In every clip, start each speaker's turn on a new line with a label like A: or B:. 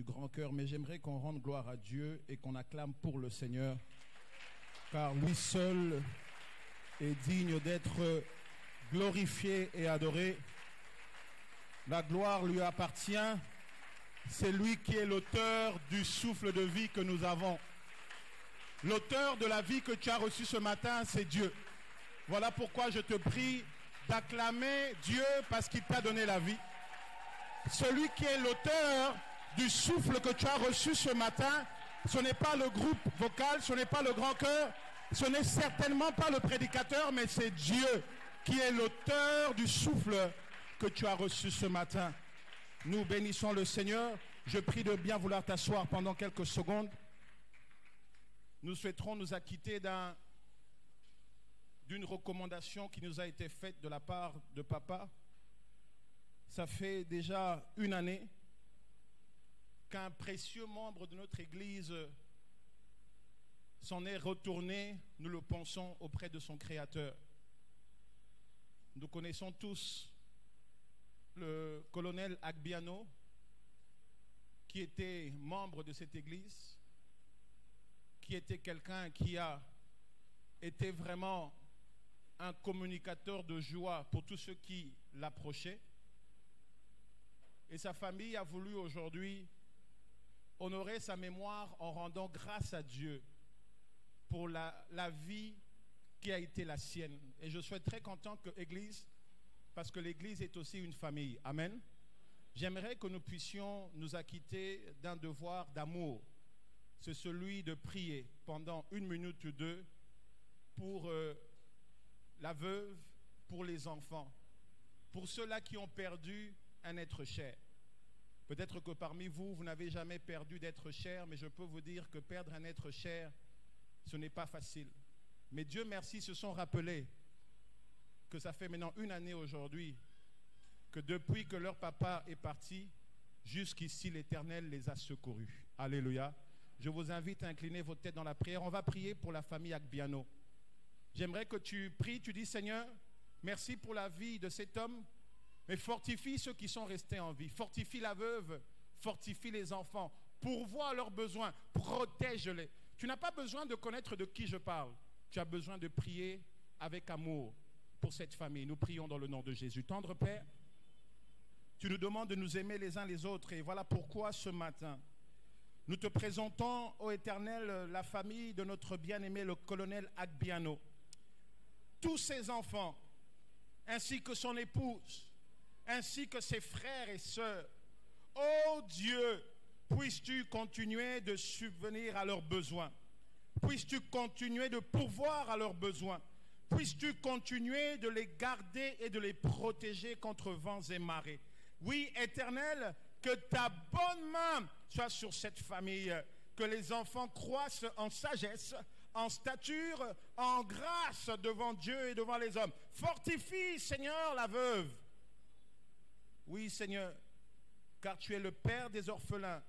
A: grand cœur, mais j'aimerais qu'on rende gloire à Dieu et qu'on acclame pour le Seigneur, car lui seul est digne d'être glorifié et adoré. La gloire lui appartient. C'est lui qui est l'auteur du souffle de vie que nous avons. L'auteur de la vie que tu as reçue ce matin, c'est Dieu. Voilà pourquoi je te prie d'acclamer Dieu parce qu'il t'a donné la vie. Celui qui est l'auteur du souffle que tu as reçu ce matin, ce n'est pas le groupe vocal, ce n'est pas le grand chœur, ce n'est certainement pas le prédicateur, mais c'est Dieu qui est l'auteur du souffle que tu as reçu ce matin. Nous bénissons le Seigneur. Je prie de bien vouloir t'asseoir pendant quelques secondes. Nous souhaiterons nous acquitter d'une recommandation qui nous a été faite de la part de papa. Ça fait déjà une année qu'un précieux membre de notre Église s'en est retourné, nous le pensons, auprès de son Créateur. Nous connaissons tous le colonel Agbiano, qui était membre de cette Église, qui était quelqu'un qui a été vraiment un communicateur de joie pour tous ceux qui l'approchaient. Et sa famille a voulu aujourd'hui honorer sa mémoire en rendant grâce à Dieu pour la vie qui a été la sienne. Et je suis très content que l'Église, parce que l'Église est aussi une famille. Amen. J'aimerais que nous puissions nous acquitter d'un devoir d'amour. C'est celui de prier pendant 1 minute ou 2 pour la veuve, pour les enfants, pour ceux-là qui ont perdu un être cher. Peut-être que parmi vous, vous n'avez jamais perdu d'être cher, mais je peux vous dire que perdre un être cher, ce n'est pas facile. Mais Dieu merci, se sont rappelés que ça fait maintenant 1 année aujourd'hui, que depuis que leur papa est parti, jusqu'ici l'Éternel les a secourus. Alléluia. Je vous invite à incliner votre tête dans la prière. On va prier pour la famille Agbiano. J'aimerais que tu pries, tu dis Seigneur, merci pour la vie de cet homme, mais fortifie ceux qui sont restés en vie. Fortifie la veuve, fortifie les enfants, pourvois leurs besoins, protège-les. Tu n'as pas besoin de connaître de qui je parle. Tu as besoin de prier avec amour pour cette famille. Nous prions dans le nom de Jésus. Tendre Père, tu nous demandes de nous aimer les uns les autres et voilà pourquoi ce matin, nous te présentons, ô Éternel, la famille de notre bien-aimé, le colonel Agbiano. Tous ses enfants, ainsi que son épouse, ainsi que ses frères et sœurs. Ô Dieu, puisses-tu continuer de subvenir à leurs besoins. Puisses-tu continuer de pourvoir à leurs besoins. Puisses-tu continuer de les garder et de les protéger contre vents et marées. Oui, Éternel, que ta bonne main soit sur cette famille, que les enfants croissent en sagesse, en stature, en grâce devant Dieu et devant les hommes. Fortifie, Seigneur, la veuve. Oui, Seigneur, car tu es le Père des orphelins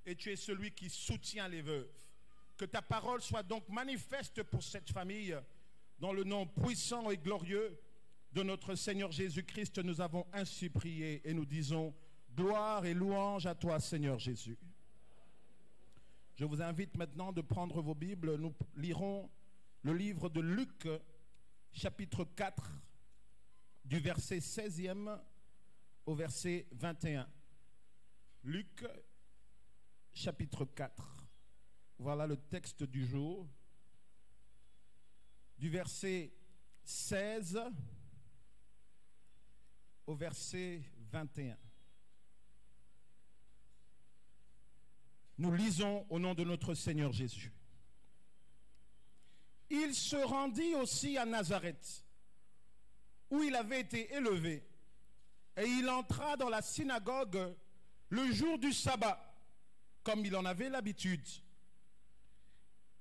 A: et tu es celui qui soutient les veuves. Que ta parole soit donc manifeste pour cette famille, dans le nom puissant et glorieux de notre Seigneur Jésus-Christ, nous avons ainsi prié et nous disons gloire et louange à toi, Seigneur Jésus. Je vous invite maintenant de prendre vos Bibles. Nous lirons le livre de Luc, chapitre 4, du verset 16e au verset 21. Luc, chapitre 4. Voilà le texte du jour. Du verset 16 au verset 21. Nous lisons au nom de notre Seigneur Jésus. Il se rendit aussi à Nazareth, où il avait été élevé, et il entra dans la synagogue le jour du sabbat, comme il en avait l'habitude.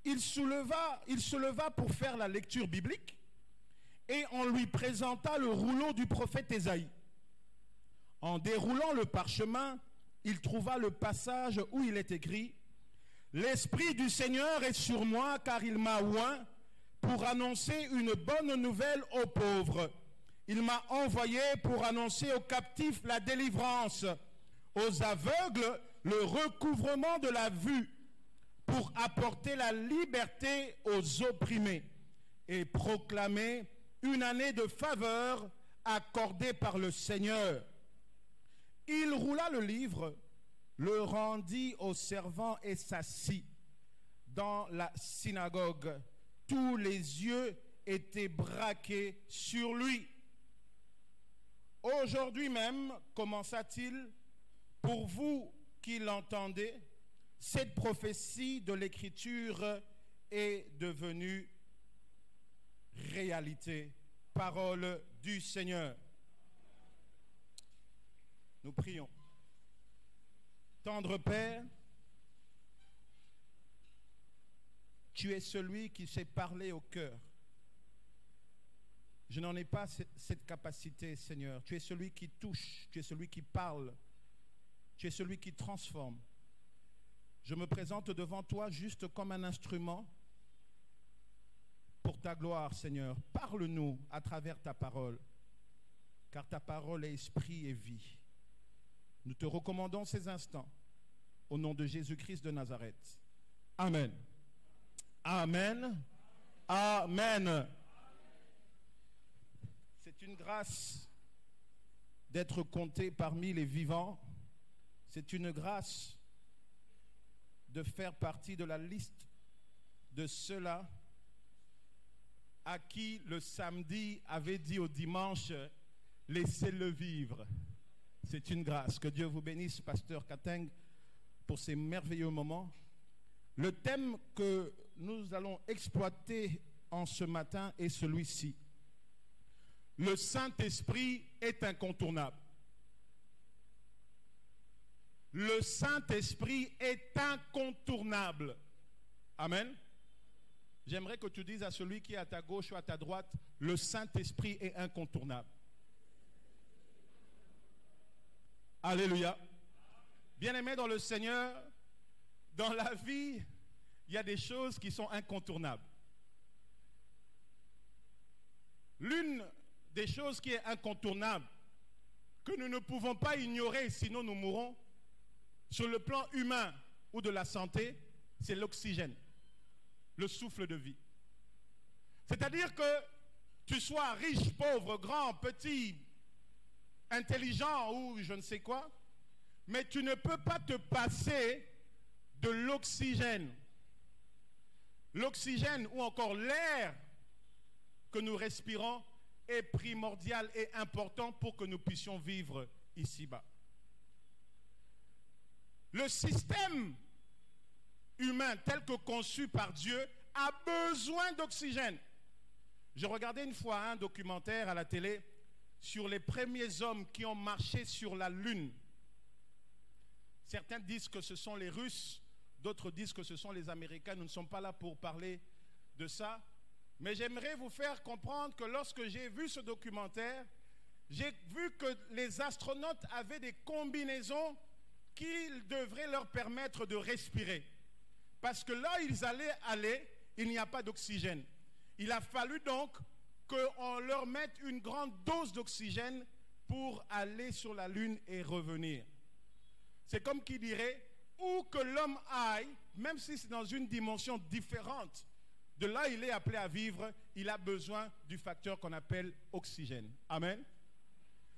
A: Il se leva pour faire la lecture biblique, et on lui présenta le rouleau du prophète Ésaïe. En déroulant le parchemin, il trouva le passage où il est écrit « L'Esprit du Seigneur est sur moi, car il m'a oint pour annoncer une bonne nouvelle aux pauvres. Il m'a envoyé pour annoncer aux captifs la délivrance, aux aveugles le recouvrement de la vue pour apporter la liberté aux opprimés et proclamer une année de faveur accordée par le Seigneur. Il roula le livre, le rendit au servant et s'assit. Dans la synagogue, tous les yeux étaient braqués sur lui. Aujourd'hui même, commença-t-il, pour vous qui l'entendez, cette prophétie de l'Écriture est devenue réalité. Parole du Seigneur. Nous prions. Tendre Père, tu es celui qui sait parler au cœur. Je n'en ai pas cette capacité, Seigneur. Tu es celui qui touche, tu es celui qui parle, tu es celui qui transforme. Je me présente devant toi juste comme un instrument pour ta gloire, Seigneur. Parle-nous à travers ta parole, car ta parole est esprit et vie. Nous te recommandons ces instants au nom de Jésus-Christ de Nazareth. Amen. Amen. Amen. C'est une grâce d'être compté parmi les vivants. C'est une grâce de faire partie de la liste de ceux-là à qui le samedi avait dit au dimanche, laissez-le vivre. C'est une grâce. Que Dieu vous bénisse, pasteur Kateng, pour ces merveilleux moments. Le thème que nous allons exploiter en ce matin est celui-ci. Le Saint-Esprit est incontournable. Le Saint-Esprit est incontournable. Amen. J'aimerais que tu dises à celui qui est à ta gauche ou à ta droite, le Saint-Esprit est incontournable. Alléluia. Bien-aimés dans le Seigneur, dans la vie, il y a des choses qui sont incontournables. L'une des choses qui est incontournable, que nous ne pouvons pas ignorer sinon nous mourrons, sur le plan humain ou de la santé, c'est l'oxygène, le souffle de vie. C'est-à-dire que tu sois riche, pauvre, grand, petit, intelligent ou je ne sais quoi, mais tu ne peux pas te passer de l'oxygène. L'oxygène ou encore l'air que nous respirons est primordial et important pour que nous puissions vivre ici-bas. Le système humain tel que conçu par Dieu a besoin d'oxygène. Je regardais une fois un documentaire à la télé sur les premiers hommes qui ont marché sur la Lune. Certains disent que ce sont les Russes, d'autres disent que ce sont les Américains. Nous ne sommes pas là pour parler de ça. Mais j'aimerais vous faire comprendre que lorsque j'ai vu ce documentaire, j'ai vu que les astronautes avaient des combinaisons qui devraient leur permettre de respirer. Parce que là, ils allaient aller, il n'y a pas d'oxygène. Il a fallu donc qu'on leur mette une grande dose d'oxygène pour aller sur la Lune et revenir. C'est comme qui dirait, où que l'homme aille, même si c'est dans une dimension différente, de là il est appelé à vivre, il a besoin du facteur qu'on appelle oxygène. Amen.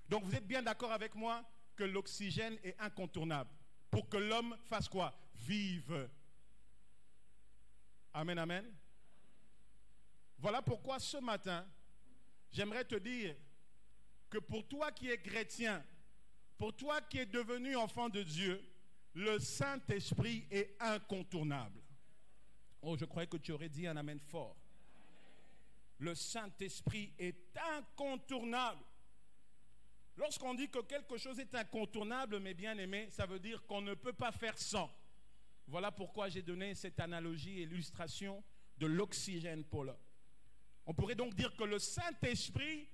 A: Donc vous êtes bien d'accord avec moi que l'oxygène est incontournable pour que l'homme fasse quoi? Vive. Amen, amen. Voilà pourquoi ce matin, j'aimerais te dire que pour toi qui es chrétien, pour toi qui es devenu enfant de Dieu, le Saint-Esprit est incontournable. Oh, je croyais que tu aurais dit un amen fort. Le Saint-Esprit est incontournable. Lorsqu'on dit que quelque chose est incontournable, mes bien-aimés, ça veut dire qu'on ne peut pas faire sans. Voilà pourquoi j'ai donné cette analogie et l'illustration de l'oxygène pour l'homme. On pourrait donc dire que le Saint-Esprit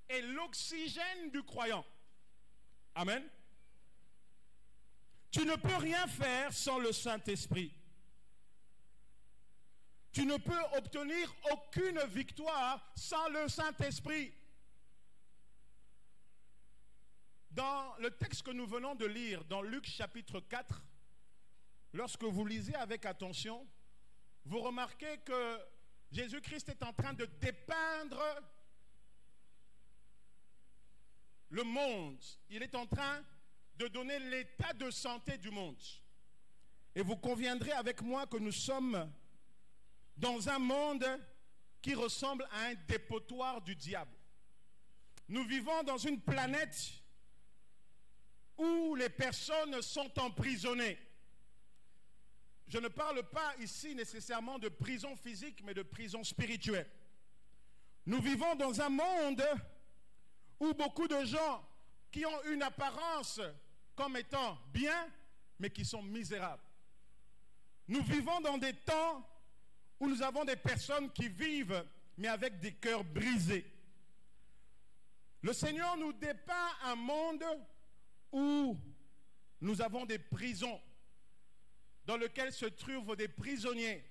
A: est l'oxygène du croyant. Amen. Tu ne peux rien faire sans le Saint-Esprit. Tu ne peux obtenir aucune victoire sans le Saint-Esprit. Dans le texte que nous venons de lire, dans Luc chapitre 4, lorsque vous lisez avec attention, vous remarquez que Jésus-Christ est en train de dépeindre le monde. Il est en train de donner l'état de santé du monde. Et vous conviendrez avec moi que nous sommes dans un monde qui ressemble à un dépotoir du diable. Nous vivons dans une planète où les personnes sont emprisonnées. Je ne parle pas ici nécessairement de prison physique, mais de prison spirituelle. Nous vivons dans un monde où beaucoup de gens qui ont une apparence comme étant bien, mais qui sont misérables. Nous vivons dans des temps où nous avons des personnes qui vivent, mais avec des cœurs brisés. Le Seigneur nous dépeint un monde où nous avons des prisons dans lesquelles se trouvent des prisonniers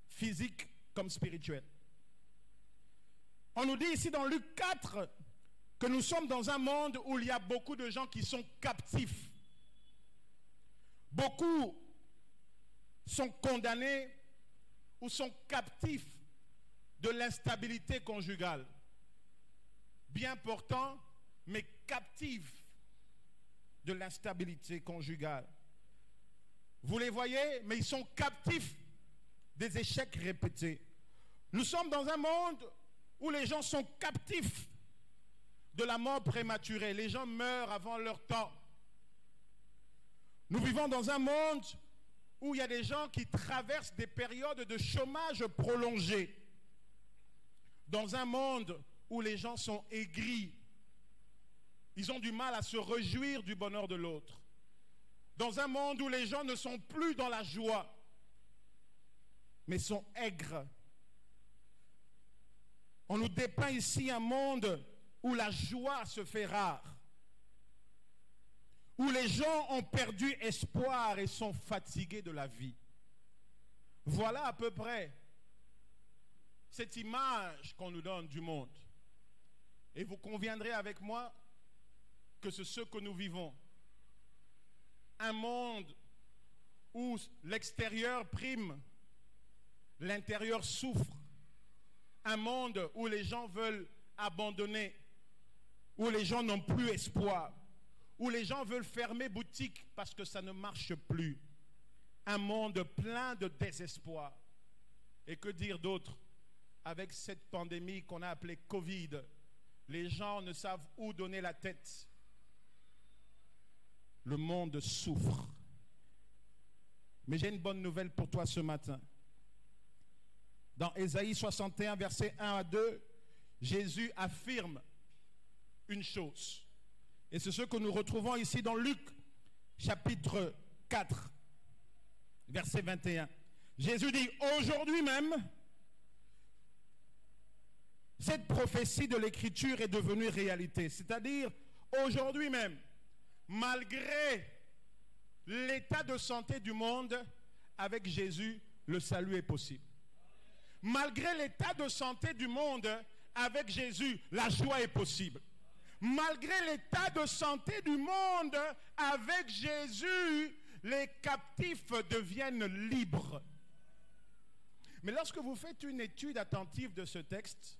A: physiques comme spirituels. On nous dit ici dans Luc 4 que nous sommes dans un monde où il y a beaucoup de gens qui sont captifs. Beaucoup sont condamnés ou sont captifs de l'instabilité conjugale. Bien portants, mais captifs de l'instabilité conjugale. Vous les voyez, mais ils sont captifs des échecs répétés. Nous sommes dans un monde où les gens sont captifs de la mort prématurée. Les gens meurent avant leur temps. Nous vivons dans un monde où il y a des gens qui traversent des périodes de chômage prolongé. Dans un monde où les gens sont aigris. Ils ont du mal à se réjouir du bonheur de l'autre. Dans un monde où les gens ne sont plus dans la joie, mais sont aigres. On nous dépeint ici un monde où la joie se fait rare, où les gens ont perdu espoir et sont fatigués de la vie. Voilà à peu près cette image qu'on nous donne du monde. Et vous conviendrez avec moi que c'est ce que nous vivons. Un monde où l'extérieur prime, l'intérieur souffre. Un monde où les gens veulent abandonner, où les gens n'ont plus espoir, où les gens veulent fermer boutique parce que ça ne marche plus. Un monde plein de désespoir. Et que dire d'autre? Avec cette pandémie qu'on a appelée Covid, les gens ne savent où donner la tête. Le monde souffre. Mais j'ai une bonne nouvelle pour toi ce matin. Dans Ésaïe 61, versets 1 à 2, Jésus affirme une chose. Et c'est ce que nous retrouvons ici dans Luc, chapitre 4, verset 21. Jésus dit, aujourd'hui même, cette prophétie de l'Écriture est devenue réalité. C'est-à-dire, aujourd'hui même, malgré l'état de santé du monde, avec Jésus, le salut est possible. Malgré l'état de santé du monde, avec Jésus, la joie est possible. Malgré l'état de santé du monde, avec Jésus, les captifs deviennent libres. Mais lorsque vous faites une étude attentive de ce texte,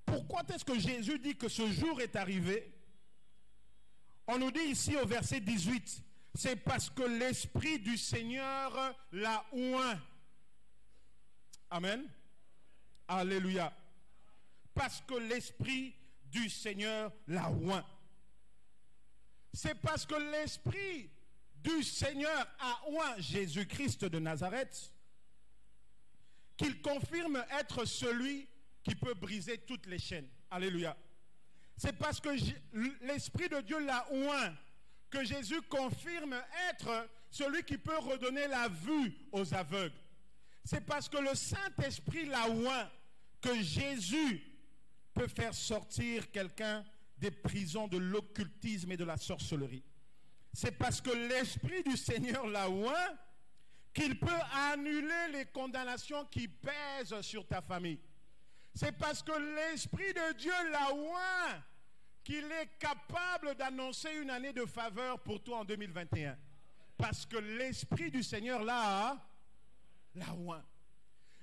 A: pourquoi est-ce que Jésus dit que ce jour est arrivé? On nous dit ici au verset 18, c'est parce que l'Esprit du Seigneur l'a oint. Amen. Alléluia. Parce que l'Esprit du Seigneur l'a oint. C'est parce que l'Esprit du Seigneur a oint Jésus-Christ de Nazareth qu'il confirme être celui qui peut briser toutes les chaînes. Alléluia. C'est parce que l'Esprit de Dieu l'a oint que Jésus confirme être celui qui peut redonner la vue aux aveugles. C'est parce que le Saint-Esprit l'a oint que Jésus peut faire sortir quelqu'un des prisons de l'occultisme et de la sorcellerie. C'est parce que l'Esprit du Seigneur l'a oint qu'il peut annuler les condamnations qui pèsent sur ta famille. C'est parce que l'Esprit de Dieu l'a oint qu'il est capable d'annoncer une année de faveur pour toi en 2021. parce que l'Esprit du Seigneur l'a oint.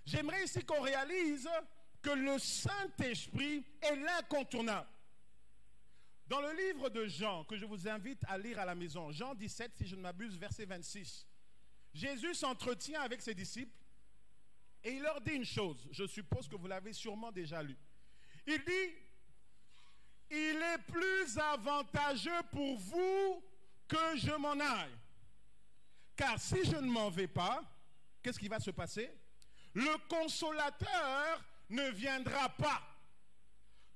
A: J'aimerais ici qu'on réalise que le Saint-Esprit est l'incontournable. Dans le livre de Jean, que je vous invite à lire à la maison, Jean 17, si je ne m'abuse, verset 26, Jésus s'entretient avec ses disciples et il leur dit une chose, je suppose que vous l'avez sûrement déjà lu. Il dit, il est plus avantageux pour vous que je m'en aille. Car si je ne m'en vais pas, qu'est-ce qui va se passer? Le consolateur ne viendra pas.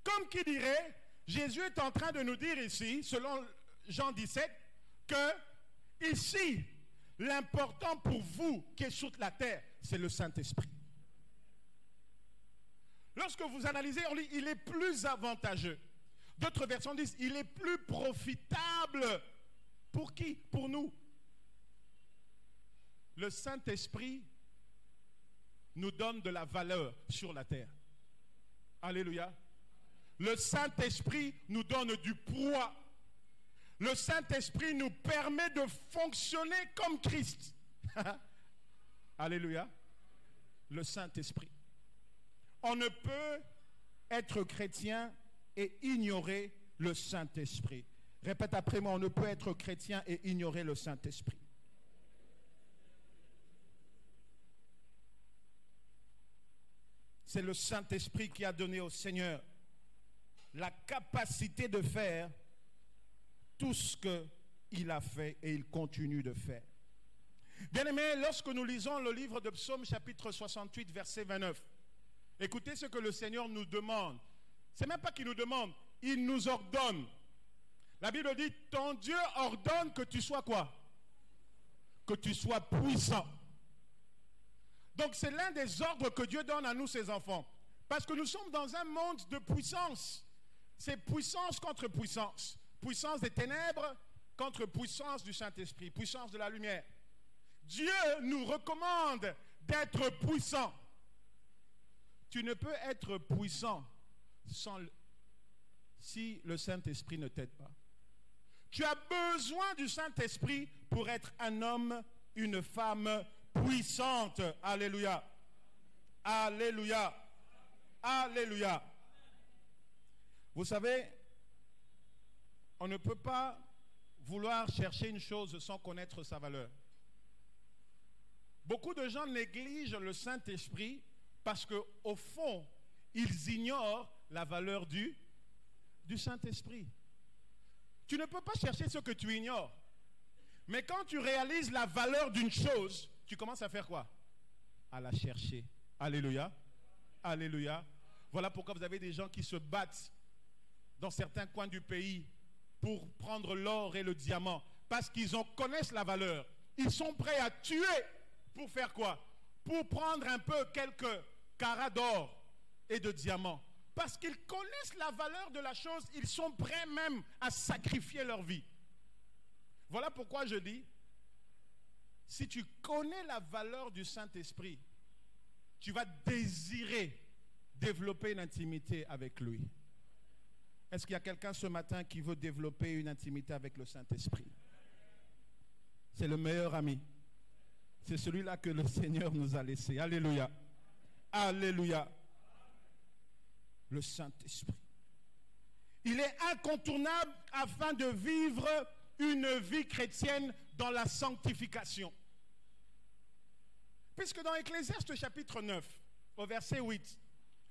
A: Comme qui dirait, Jésus est en train de nous dire ici, selon Jean 17, que ici, l'important pour vous qui est sur la terre, c'est le Saint-Esprit. Lorsque vous analysez, on lit, il est plus avantageux. D'autres versions disent, il est plus profitable. Pour qui? Pour nous. Le Saint-Esprit nous donne de la valeur sur la terre. Alléluia. Le Saint-Esprit nous donne du poids. Le Saint-Esprit nous permet de fonctionner comme Christ. Alléluia. Le Saint-Esprit. On ne peut être chrétien et ignorer le Saint-Esprit. Répète après moi, on ne peut être chrétien et ignorer le Saint-Esprit. C'est le Saint-Esprit qui a donné au Seigneur la capacité de faire tout ce qu'il a fait et il continue de faire. Bien-aimés, lorsque nous lisons le livre de Psaume chapitre 68, verset 29, écoutez ce que le Seigneur nous demande. C'est même pas qu'il nous demande, il nous ordonne. La Bible dit, ton Dieu ordonne que tu sois quoi? Que tu sois puissant. Donc c'est l'un des ordres que Dieu donne à nous, ses enfants. Parce que nous sommes dans un monde de puissance. C'est puissance contre puissance. Puissance des ténèbres contre puissance du Saint-Esprit. Puissance de la lumière. Dieu nous recommande d'être puissants. Tu ne peux être puissant si le Saint-Esprit ne t'aide pas. Tu as besoin du Saint-Esprit pour être un homme, une femme puissante. Alléluia. Alléluia. Alléluia. Vous savez, on ne peut pas vouloir chercher une chose sans connaître sa valeur. Beaucoup de gens négligent le Saint-Esprit parce qu'au fond, ils ignorent la valeur du Saint-Esprit. Tu ne peux pas chercher ce que tu ignores. Mais quand tu réalises la valeur d'une chose, tu commences à faire quoi? À la chercher. Alléluia. Alléluia. Voilà pourquoi vous avez des gens qui se battent dans certains coins du pays pour prendre l'or et le diamant. Parce qu'ils en connaissent la valeur. Ils sont prêts à tuer pour faire quoi? Pour prendre un peu quelques carats d'or et de diamants. Parce qu'ils connaissent la valeur de la chose, ils sont prêts même à sacrifier leur vie. Voilà pourquoi je dis, si tu connais la valeur du Saint-Esprit, tu vas désirer développer une intimité avec lui. Est-ce qu'il y a quelqu'un ce matin qui veut développer une intimité avec le Saint-Esprit? C'est le meilleur ami. C'est celui-là que le Seigneur nous a laissé. Alléluia. Alléluia. Le Saint-Esprit. Il est incontournable afin de vivre une vie chrétienne dans la sanctification. Puisque dans Ecclésiaste chapitre 9, au verset 8,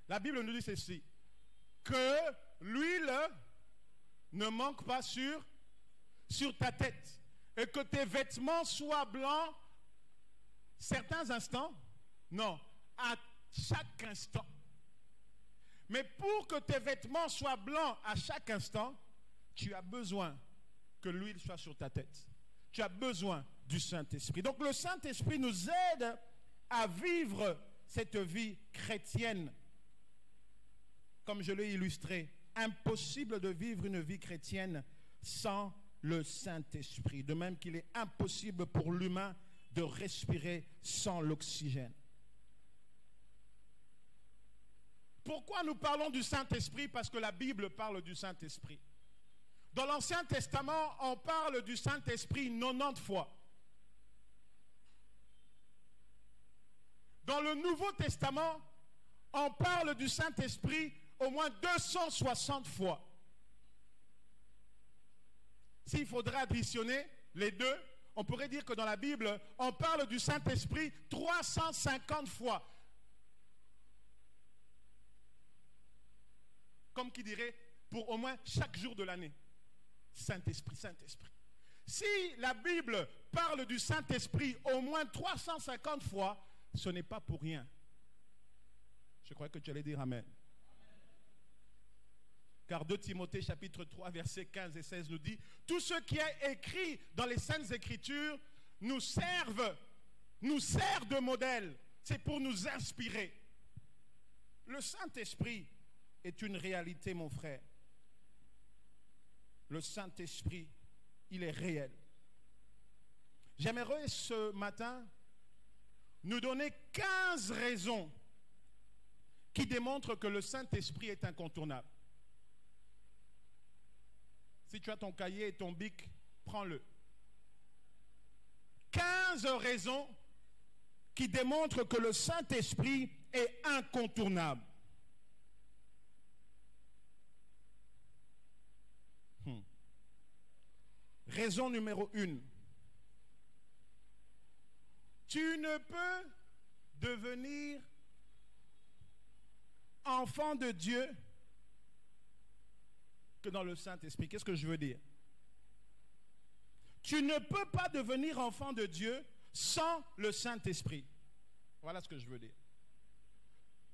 A: la Bible nous dit ceci, que l'huile ne manque pas sur ta tête et que tes vêtements soient blancs certains instants, non, à chaque instant. Mais pour que tes vêtements soient blancs à chaque instant, tu as besoin que l'huile soit sur ta tête. Tu as besoin du Saint-Esprit. Donc le Saint-Esprit nous aide à vivre cette vie chrétienne. Comme je l'ai illustré, impossible de vivre une vie chrétienne sans le Saint-Esprit. De même qu'il est impossible pour l'humain de respirer sans l'oxygène. Pourquoi nous parlons du Saint-Esprit? Parce que la Bible parle du Saint-Esprit. Dans l'Ancien Testament, on parle du Saint-Esprit 90 fois. Dans le Nouveau Testament, on parle du Saint-Esprit au moins 260 fois. S'il faudrait additionner les deux, on pourrait dire que dans la Bible, on parle du Saint-Esprit 350 fois. Comme qui dirait, pour au moins chaque jour de l'année. Saint-Esprit, Saint-Esprit. Si la Bible parle du Saint-Esprit au moins 350 fois, ce n'est pas pour rien. Je crois que tu allais dire Amen. Car 2 Timothée chapitre 3 versets 15 et 16 nous dit, tout ce qui est écrit dans les Saintes Écritures nous sert de modèle. C'est pour nous inspirer. Le Saint-Esprit est une réalité, mon frère. Le Saint-Esprit, il est réel. J'aimerais ce matin nous donner 15 raisons qui démontrent que le Saint-Esprit est incontournable. Si tu as ton cahier et ton bic, prends-le. 15 raisons qui démontrent que le Saint-Esprit est incontournable. Raison numéro 1. Tu ne peux devenir enfant de Dieu que dans le Saint-Esprit. Qu'est-ce que je veux dire? Tu ne peux pas devenir enfant de Dieu sans le Saint-Esprit. Voilà ce que je veux dire.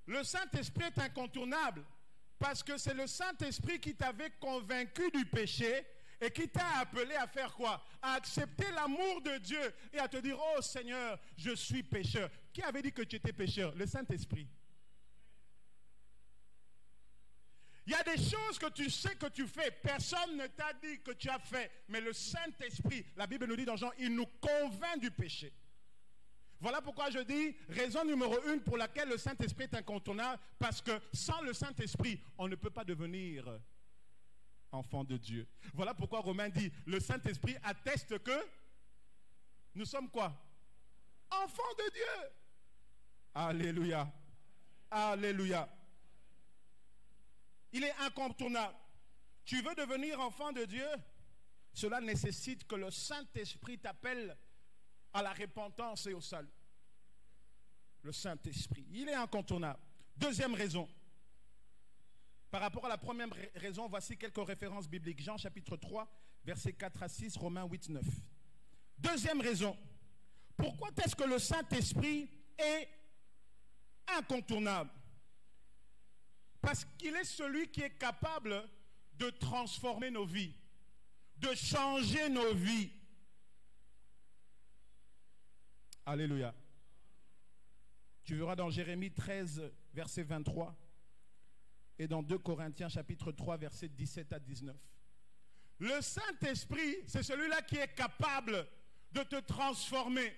A: Le Saint-Esprit est incontournable parce que c'est le Saint-Esprit qui t'avait convaincu du péché et qui t'a appelé à faire quoi? À accepter l'amour de Dieu et à te dire, oh Seigneur, je suis pécheur. Qui avait dit que tu étais pécheur? Le Saint-Esprit. Il y a des choses que tu sais que tu fais. Personne ne t'a dit que tu as fait. Mais le Saint-Esprit, la Bible nous dit dans Jean, il nous convainc du péché. Voilà pourquoi je dis, raison numéro 1 pour laquelle le Saint-Esprit est incontournable. Parce que sans le Saint-Esprit, on ne peut pas devenir enfant de Dieu. Voilà pourquoi Romain dit, le Saint-Esprit atteste que nous sommes quoi? Enfants de Dieu. Alléluia. Alléluia. Il est incontournable. Tu veux devenir enfant de Dieu? Cela nécessite que le Saint-Esprit t'appelle à la repentance et au salut. Le Saint-Esprit, il est incontournable. Deuxième raison. Par rapport à la première raison, voici quelques références bibliques. Jean chapitre 3, versets 4 à 6, Romains 8, 9. Deuxième raison. Pourquoi est-ce que le Saint-Esprit est incontournable? Parce qu'il est celui qui est capable de transformer nos vies, de changer nos vies. Alléluia. Tu verras dans Jérémie 13, verset 23, et dans 2 Corinthiens chapitre 3, verset 17 à 19. Le Saint-Esprit, c'est celui-là qui est capable de te transformer,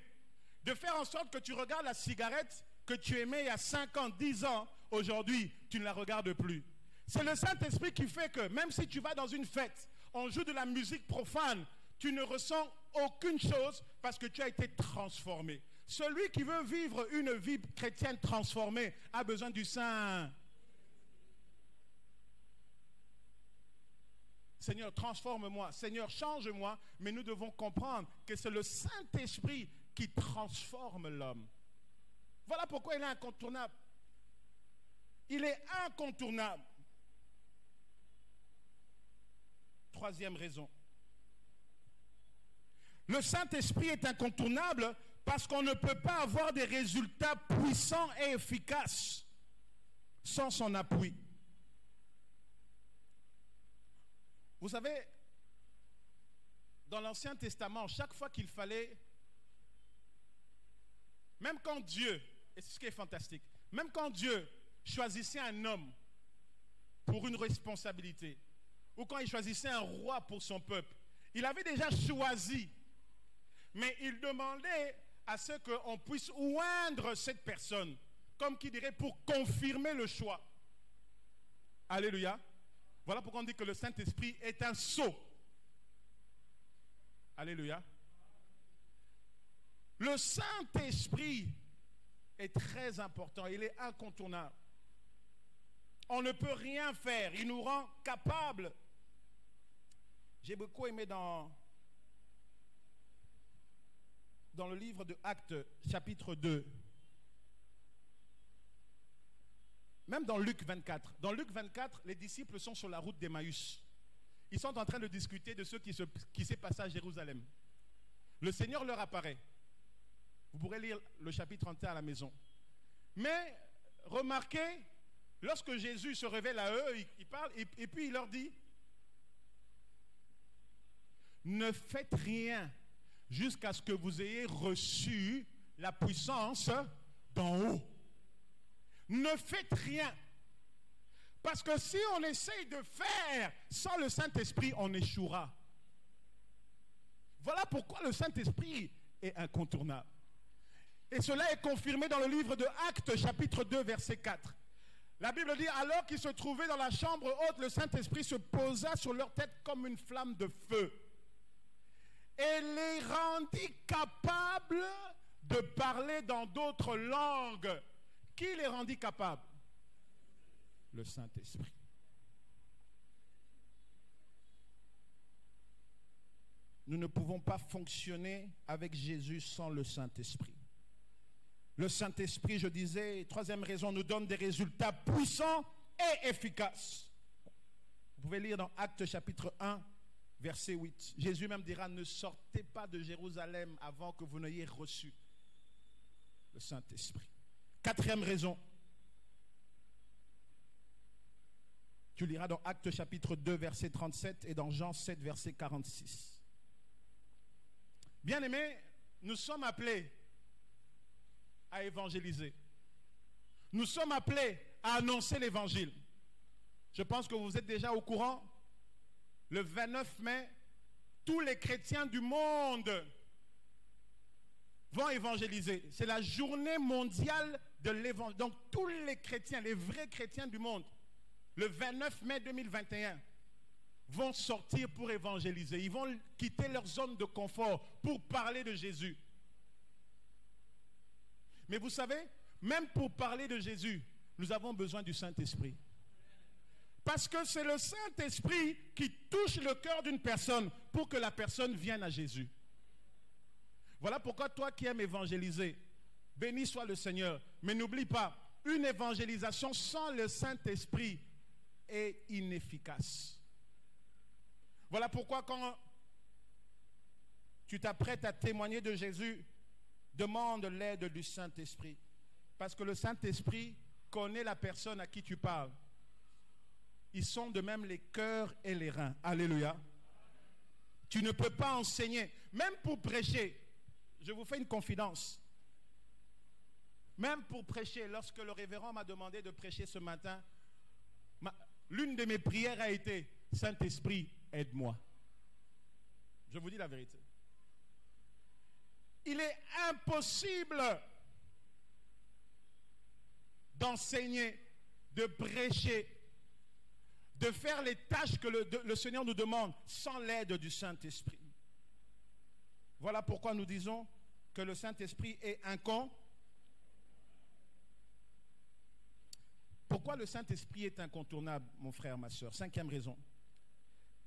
A: de faire en sorte que tu regardes la cigarette que tu aimais il y a 5 ans, 10 ans, aujourd'hui, tu ne la regardes plus. C'est le Saint-Esprit qui fait que, même si tu vas dans une fête, on joue de la musique profane, tu ne ressens aucune chose parce que tu as été transformé. Celui qui veut vivre une vie chrétienne transformée a besoin du Saint. Seigneur, transforme-moi. Seigneur, change-moi. Mais nous devons comprendre que c'est le Saint-Esprit qui transforme l'homme. Voilà pourquoi il est incontournable. Il est incontournable. Troisième raison. Le Saint-Esprit est incontournable parce qu'on ne peut pas avoir des résultats puissants et efficaces sans son appui. Vous savez, dans l'Ancien Testament, chaque fois qu'il fallait, même quand Dieu, et c'est ce qui est fantastique, même quand Dieu choisissait un homme pour une responsabilité, ou quand il choisissait un roi pour son peuple, il avait déjà choisi, mais il demandait à ce qu'on puisse oindre cette personne, comme qui dirait pour confirmer le choix. Alléluia. Voilà pourquoi on dit que le Saint-Esprit est un sceau. Alléluia. Le Saint-Esprit est très important, il est incontournable. On ne peut rien faire, il nous rend capables. J'ai beaucoup aimé dans le livre de Actes, chapitre 2. Même dans Luc 24. Dans Luc 24, les disciples sont sur la route d'Emmaüs. Ils sont en train de discuter de ce qui s'est passé à Jérusalem. Le Seigneur leur apparaît. Vous pourrez lire le chapitre entier à la maison. Mais remarquez, lorsque Jésus se révèle à eux, il parle et puis il leur dit: ne faites rien jusqu'à ce que vous ayez reçu la puissance d'en haut. Ne faites rien. Parce que si on essaye de faire sans le Saint-Esprit, on échouera. Voilà pourquoi le Saint-Esprit est incontournable. Et cela est confirmé dans le livre de Actes, chapitre 2, verset 4. La Bible dit: alors qu'ils se trouvaient dans la chambre haute, le Saint-Esprit se posa sur leur tête comme une flamme de feu et les rendit capables de parler dans d'autres langues. Qui les rendit capables? Le Saint-Esprit. Nous ne pouvons pas fonctionner avec Jésus sans le Saint-Esprit. Le Saint-Esprit, je disais, troisième raison, nous donne des résultats puissants et efficaces. Vous pouvez lire dans Actes chapitre 1, verset 8. Jésus même dira: ne sortez pas de Jérusalem avant que vous n'ayez reçu le Saint-Esprit. Quatrième raison, tu liras dans Actes chapitre 2, verset 37 et dans Jean 7, verset 46. Bien-aimés, nous sommes appelés à évangéliser. Nous sommes appelés à annoncer l'évangile. Je pense que vous êtes déjà au courant. Le 29 mai, tous les chrétiens du monde vont évangéliser. C'est la journée mondiale de l'évangile. Donc tous les chrétiens, les vrais chrétiens du monde, le 29 mai 2021, vont sortir pour évangéliser. Ils vont quitter leur zone de confort pour parler de Jésus. Mais vous savez, même pour parler de Jésus, nous avons besoin du Saint-Esprit. Parce que c'est le Saint-Esprit qui touche le cœur d'une personne pour que la personne vienne à Jésus. Voilà pourquoi toi qui aimes évangéliser, béni soit le Seigneur. Mais n'oublie pas, une évangélisation sans le Saint-Esprit est inefficace. Voilà pourquoi quand tu t'apprêtes à témoigner de Jésus, demande l'aide du Saint-Esprit. Parce que le Saint-Esprit connaît la personne à qui tu parles. Ils sont de même les cœurs et les reins. Alléluia. Tu ne peux pas enseigner, même pour prêcher. Je vous fais une confidence. Même pour prêcher, lorsque le révérend m'a demandé de prêcher ce matin, l'une de mes prières a été: Saint-Esprit, aide-moi. Je vous dis la vérité. Il est impossible d'enseigner, de prêcher, de faire les tâches que le Seigneur nous demande sans l'aide du Saint-Esprit. Voilà pourquoi nous disons que le Saint-Esprit est incontournable. Pourquoi le Saint-Esprit est incontournable, mon frère, ma soeur? Cinquième raison.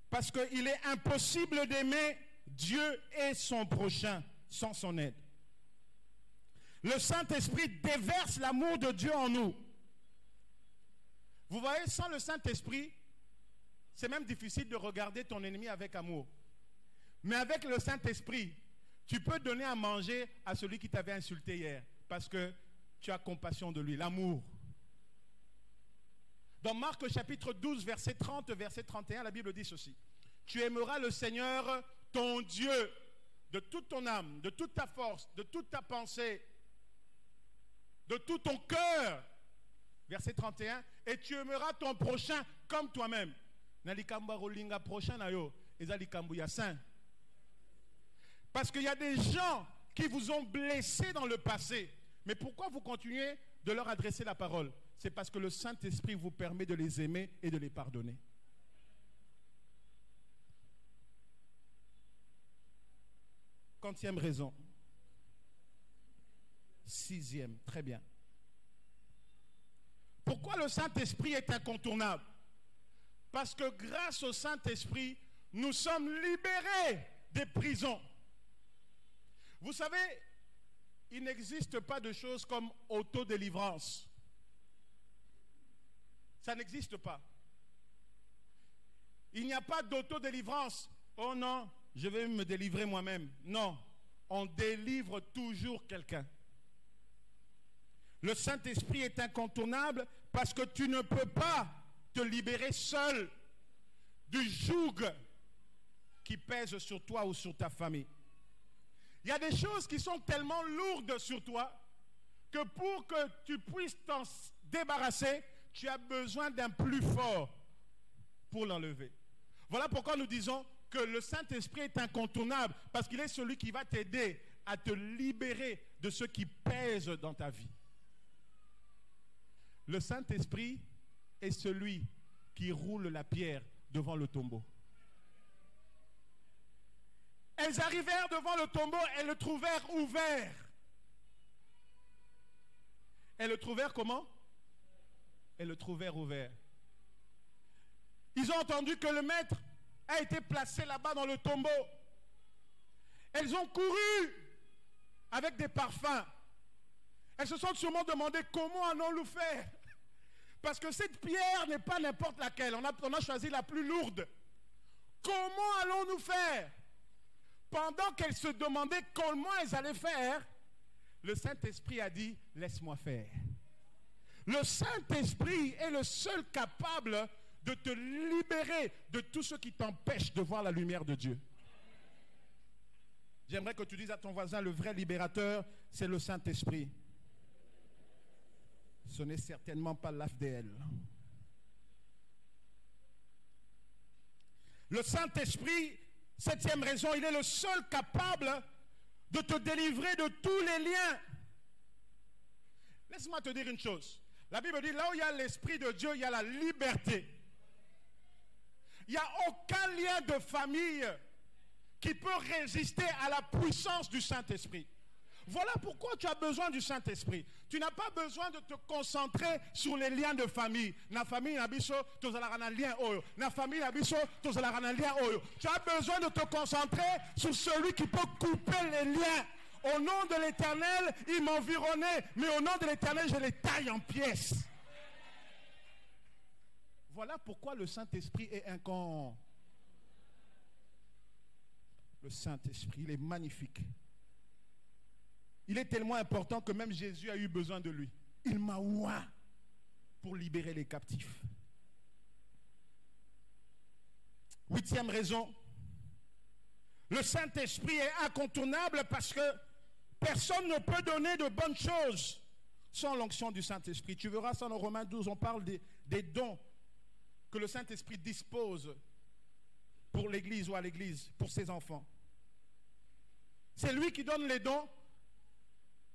A: Parce qu'il est impossible d'aimer Dieu et son prochain sans son aide. Le Saint-Esprit déverse l'amour de Dieu en nous. Vous voyez, sans le Saint-Esprit, c'est même difficile de regarder ton ennemi avec amour. Mais avec le Saint-Esprit, tu peux donner à manger à celui qui t'avait insulté hier, parce que tu as compassion de lui, l'amour. Dans Marc chapitre 12, verset 30, verset 31, la Bible dit ceci: tu aimeras le Seigneur, ton Dieu, de toute ton âme, de toute ta force, de toute ta pensée, de tout ton cœur. Verset 31, et tu aimeras ton prochain comme toi-même. Parce qu'il y a des gens qui vous ont blessé dans le passé. Mais pourquoi vous continuez de leur adresser la parole? C'est parce que le Saint-Esprit vous permet de les aimer et de les pardonner. Quantième raison. 6e, très bien. Pourquoi le Saint-Esprit est incontournable? Parce que grâce au Saint-Esprit, nous sommes libérés des prisons. Vous savez, il n'existe pas de choses comme autodélivrance. Ça n'existe pas. Il n'y a pas d'autodélivrance. Oh non, je vais me délivrer moi-même. Non, on délivre toujours quelqu'un. Le Saint-Esprit est incontournable parce que tu ne peux pas te libérer seul du joug qui pèse sur toi ou sur ta famille. Il y a des choses qui sont tellement lourdes sur toi que pour que tu puisses t'en débarrasser, tu as besoin d'un plus fort pour l'enlever. Voilà pourquoi nous disons que le Saint-Esprit est incontournable, parce qu'il est celui qui va t'aider à te libérer de ce qui pèse dans ta vie. Le Saint-Esprit est celui qui roule la pierre devant le tombeau. Elles arrivèrent devant le tombeau et le trouvèrent ouvert. Elles le trouvèrent comment? Elles le trouvèrent ouvert. Ils ont entendu que le maître a été placé là-bas dans le tombeau. Elles ont couru avec des parfums. Elles se sont sûrement demandé comment allons-nous faire. Parce que cette pierre n'est pas n'importe laquelle. On a choisi la plus lourde. Comment allons-nous faire? Pendant qu'elles se demandaient comment elles allaient faire, le Saint-Esprit a dit, laisse-moi faire. Le Saint-Esprit est le seul capable de te libérer de tout ce qui t'empêche de voir la lumière de Dieu. J'aimerais que tu dises à ton voisin, le vrai libérateur, c'est le Saint-Esprit. Ce n'est certainement pas l'AFDL. Le Saint-Esprit, 7e raison, il est le seul capable de te délivrer de tous les liens. Laisse-moi te dire une chose. La Bible dit, là où il y a l'Esprit de Dieu, il y a la liberté. Il n'y a aucun lien de famille qui peut résister à la puissance du Saint-Esprit. Voilà pourquoi tu as besoin du Saint-Esprit. Tu n'as pas besoin de te concentrer sur les liens de famille. Na famille na biso, tozalaka na lien oyo. Na famille na biso, tozalaka na lien oyo. Tu as besoin de te concentrer sur celui qui peut couper les liens. Au nom de l'Éternel, il m'environnait, mais au nom de l'Éternel, je les taille en pièces. Voilà pourquoi le Saint-Esprit est Le Saint-Esprit, il est magnifique. Il est tellement important que même Jésus a eu besoin de lui. Il m'a oint pour libérer les captifs. 8e raison. Le Saint-Esprit est incontournable parce que personne ne peut donner de bonnes choses sans l'onction du Saint-Esprit. Tu verras ça dans Romains 12, on parle des dons que le Saint-Esprit dispose pour l'Église ou à l'Église, pour ses enfants. C'est lui qui donne les dons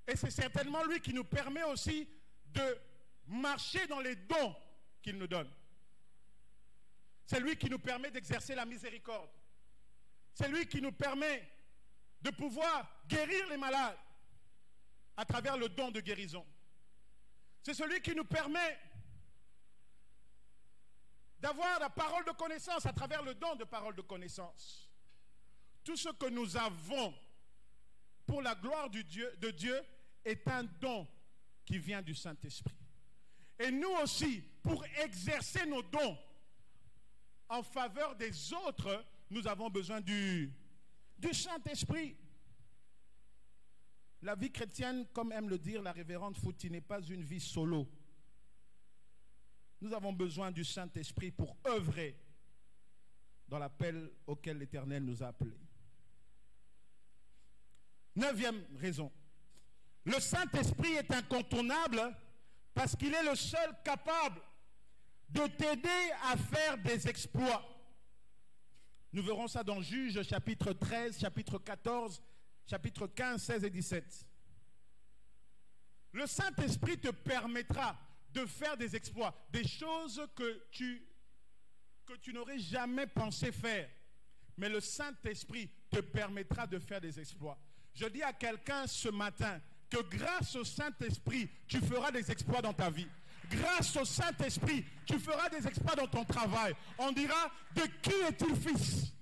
A: et c'est certainement lui qui nous permet aussi de marcher dans les dons qu'il nous donne. C'est lui qui nous permet d'exercer la miséricorde. C'est lui qui nous permet de pouvoir guérir les malades à travers le don de guérison. C'est celui qui nous permet d'avoir la parole de connaissance à travers le don de parole de connaissance. Tout ce que nous avons pour la gloire de Dieu est un don qui vient du Saint-Esprit. Et nous aussi, pour exercer nos dons en faveur des autres, nous avons besoin du Saint-Esprit. La vie chrétienne, comme aime le dire la révérende Fouti, n'est pas une vie solo. Nous avons besoin du Saint-Esprit pour œuvrer dans l'appel auquel l'Éternel nous a appelés. 9e raison. Le Saint-Esprit est incontournable parce qu'il est le seul capable de t'aider à faire des exploits. Nous verrons ça dans Juges, chapitre 13, chapitre 14, chapitre 15, 16 et 17. Le Saint-Esprit te permettra de faire des exploits, des choses que tu n'aurais jamais pensé faire. Mais le Saint-Esprit te permettra de faire des exploits. Je dis à quelqu'un ce matin que grâce au Saint-Esprit, tu feras des exploits dans ta vie. Grâce au Saint-Esprit, tu feras des exploits dans ton travail. On dira, de qui est-il fils?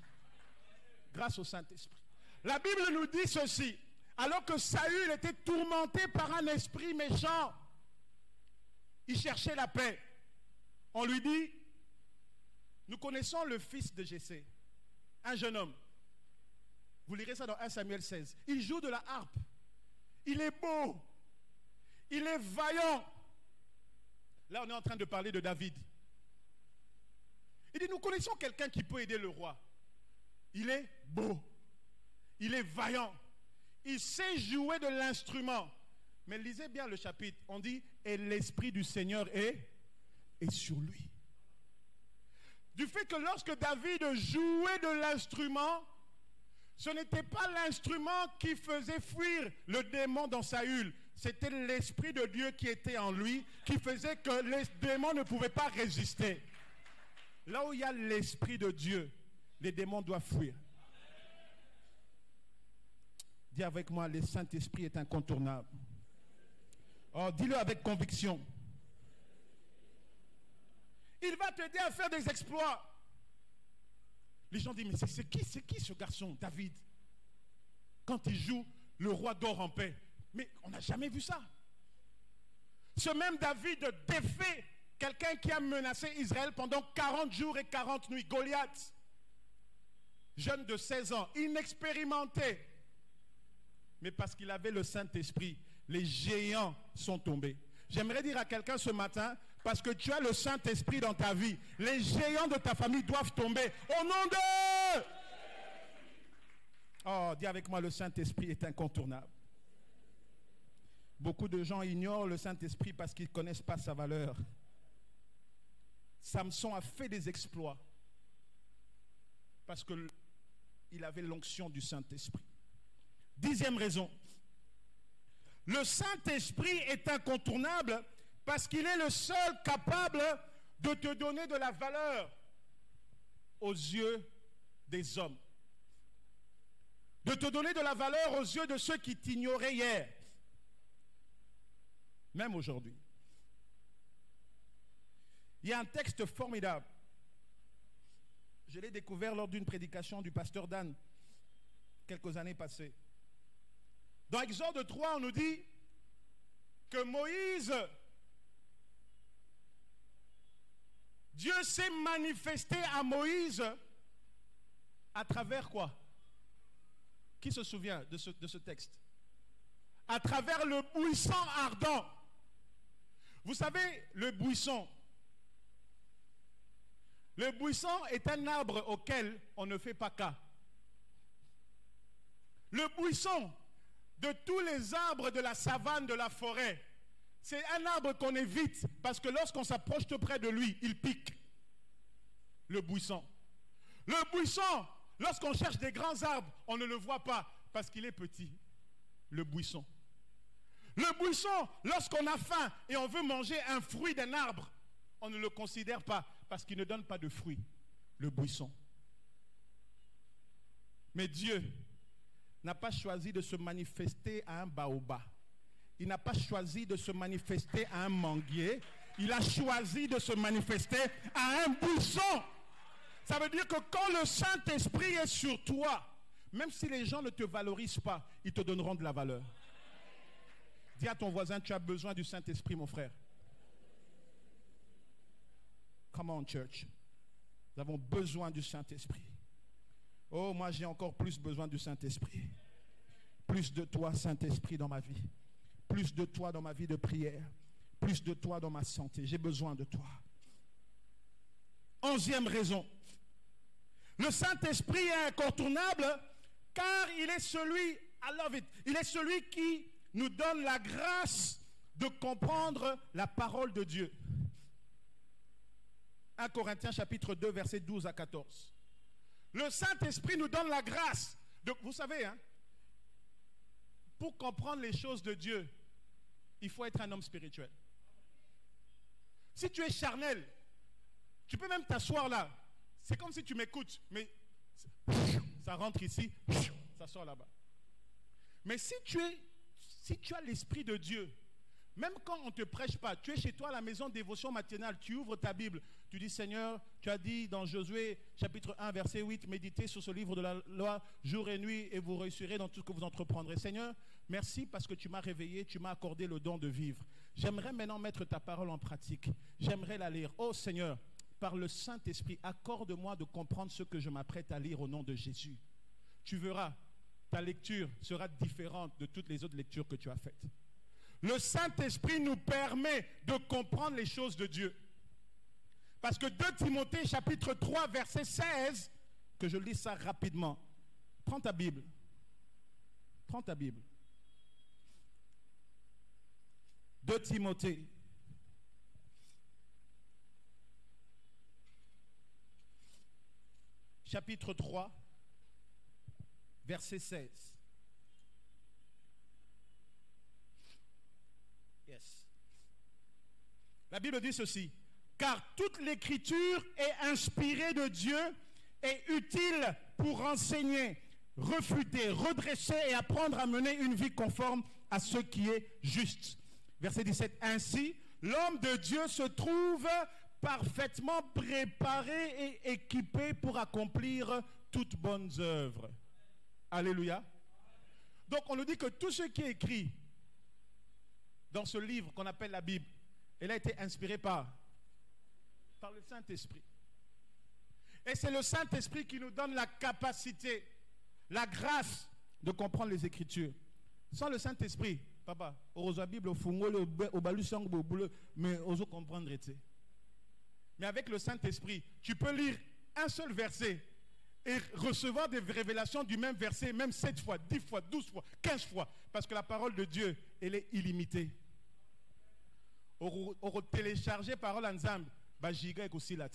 A: Grâce au Saint-Esprit. La Bible nous dit ceci. Alors que Saül était tourmenté par un esprit méchant, il cherchait la paix. On lui dit, nous connaissons le fils de Jessé, un jeune homme. Vous lirez ça dans 1 Samuel 16. Il joue de la harpe. Il est beau. Il est vaillant. Là, on est en train de parler de David. Il dit, nous connaissons quelqu'un qui peut aider le roi. Il est beau. Il est vaillant. Il sait jouer de l'instrument. Mais lisez bien le chapitre. On dit, et l'Esprit du Seigneur est sur lui. Du fait que lorsque David jouait de l'instrument, ce n'était pas l'instrument qui faisait fuir le démon dans Saül. C'était l'Esprit de Dieu qui était en lui, qui faisait que les démons ne pouvaient pas résister. Là où il y a l'Esprit de Dieu, les démons doivent fuir. Dis avec moi, le Saint-Esprit est incontournable. Oh, dis-le avec conviction. Il va t'aider à faire des exploits. Les gens disent, mais c'est qui ce garçon, David? Quand il joue, le roi dort en paix. Mais on n'a jamais vu ça. Ce même David défait quelqu'un qui a menacé Israël pendant 40 jours et 40 nuits. Goliath, jeune de 16 ans, inexpérimenté. Mais parce qu'il avait le Saint-Esprit, les géants sont tombés. J'aimerais dire à quelqu'un ce matin, parce que tu as le Saint-Esprit dans ta vie, les géants de ta famille doivent tomber. Au nom de... Oh, dis avec moi, le Saint-Esprit est incontournable. Beaucoup de gens ignorent le Saint-Esprit parce qu'ils ne connaissent pas sa valeur. Samson a fait des exploits parce qu'il avait l'onction du Saint-Esprit. 10e raison. Le Saint-Esprit est incontournable parce qu'il est le seul capable de te donner de la valeur aux yeux des hommes. De te donner de la valeur aux yeux de ceux qui t'ignoraient hier. Même aujourd'hui. Il y a un texte formidable. Je l'ai découvert lors d'une prédication du pasteur Dan, quelques années passées. Dans Exode 3, on nous dit que Moïse, Dieu s'est manifesté à Moïse à travers quoi? Qui se souvient de ce texte? À travers le buisson ardent. Vous savez, le buisson est un arbre auquel on ne fait pas cas. Le buisson de tous les arbres de la savane, de la forêt, c'est un arbre qu'on évite parce que lorsqu'on s'approche près de lui, il pique. Le buisson. Le buisson, lorsqu'on cherche des grands arbres, on ne le voit pas parce qu'il est petit. Le buisson. Le buisson, lorsqu'on a faim et on veut manger un fruit d'un arbre, on ne le considère pas parce qu'il ne donne pas de fruits. Le buisson. Mais Dieu n'a pas choisi de se manifester à un baobab. Il n'a pas choisi de se manifester à un manguier. Il a choisi de se manifester à un buisson. Ça veut dire que quand le Saint-Esprit est sur toi, même si les gens ne te valorisent pas, ils te donneront de la valeur. Dis à ton voisin, tu as besoin du Saint-Esprit, mon frère. Come on, church. Nous avons besoin du Saint-Esprit. Oh, moi j'ai encore plus besoin du Saint-Esprit. Plus de toi, Saint-Esprit, dans ma vie. Plus de toi dans ma vie de prière. Plus de toi dans ma santé. J'ai besoin de toi. 11e raison. Le Saint-Esprit est incontournable car il est celui, I love it, il est celui qui nous donne la grâce de comprendre la parole de Dieu. 1 Corinthiens chapitre 2 versets 12 à 14. Le Saint-Esprit nous donne la grâce. Vous savez, hein, pour comprendre les choses de Dieu, il faut être un homme spirituel. Si tu es charnel, tu peux même t'asseoir là. C'est comme si tu m'écoutes, mais ça rentre ici, ça sort là-bas. Mais si tu es Si tu as l'Esprit de Dieu, même quand on ne te prêche pas, tu es chez toi à la maison de dévotion matinale, tu ouvres ta Bible, tu dis Seigneur, tu as dit dans Josué chapitre 1 verset 8, méditez sur ce livre de la loi jour et nuit et vous réussirez dans tout ce que vous entreprendrez. Seigneur, merci parce que tu m'as réveillé, tu m'as accordé le don de vivre. J'aimerais maintenant mettre ta parole en pratique. J'aimerais la lire. Oh Seigneur, par le Saint-Esprit, accorde-moi de comprendre ce que je m'apprête à lire au nom de Jésus. Tu verras, ta lecture sera différente de toutes les autres lectures que tu as faites. Le Saint-Esprit nous permet de comprendre les choses de Dieu. Parce que 2 Timothée chapitre 3 verset 16, que je lis ça rapidement. Prends ta Bible. Prends ta Bible. 2 Timothée. Chapitre 3, verset 16. Yes. La Bible dit ceci. Car toute l'écriture est inspirée de Dieu et utile pour enseigner, refuter, redresser et apprendre à mener une vie conforme à ce qui est juste. Verset 17. Ainsi, l'homme de Dieu se trouve parfaitement préparé et équipé pour accomplir toutes bonnes œuvres. Alléluia. Donc on nous dit que tout ce qui est écrit dans ce livre qu'on appelle la Bible, elle a été inspirée par le Saint-Esprit. Et c'est le Saint-Esprit qui nous donne la capacité, la grâce de comprendre les Écritures. Sans le Saint-Esprit, papa, la Bible, mais on comprendre. Mais avec le Saint-Esprit, tu peux lire un seul verset et recevoir des révélations du même verset, même 7 fois, 10 fois, 12 fois, 15 fois. Parce que la parole de Dieu, elle est illimitée. On télécharger parole ensemble, giga est aussi là.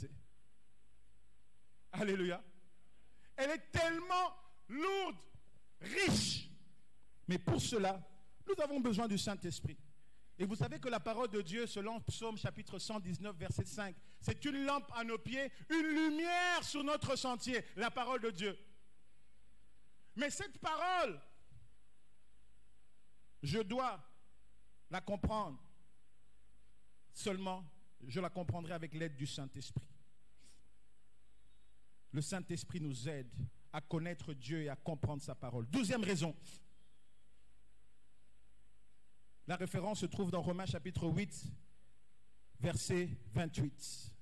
A: Alléluia. Elle est tellement lourde, riche. Mais pour cela, nous avons besoin du Saint-Esprit. Et vous savez que la parole de Dieu, selon Psaume chapitre 119, verset 5, c'est une lampe à nos pieds, une lumière sur notre sentier, la parole de Dieu. Mais cette parole, je dois la comprendre. Seulement, je la comprendrai avec l'aide du Saint-Esprit. Le Saint-Esprit nous aide à connaître Dieu et à comprendre sa parole. 12e raison. La référence se trouve dans Romains chapitre 8, verset 28.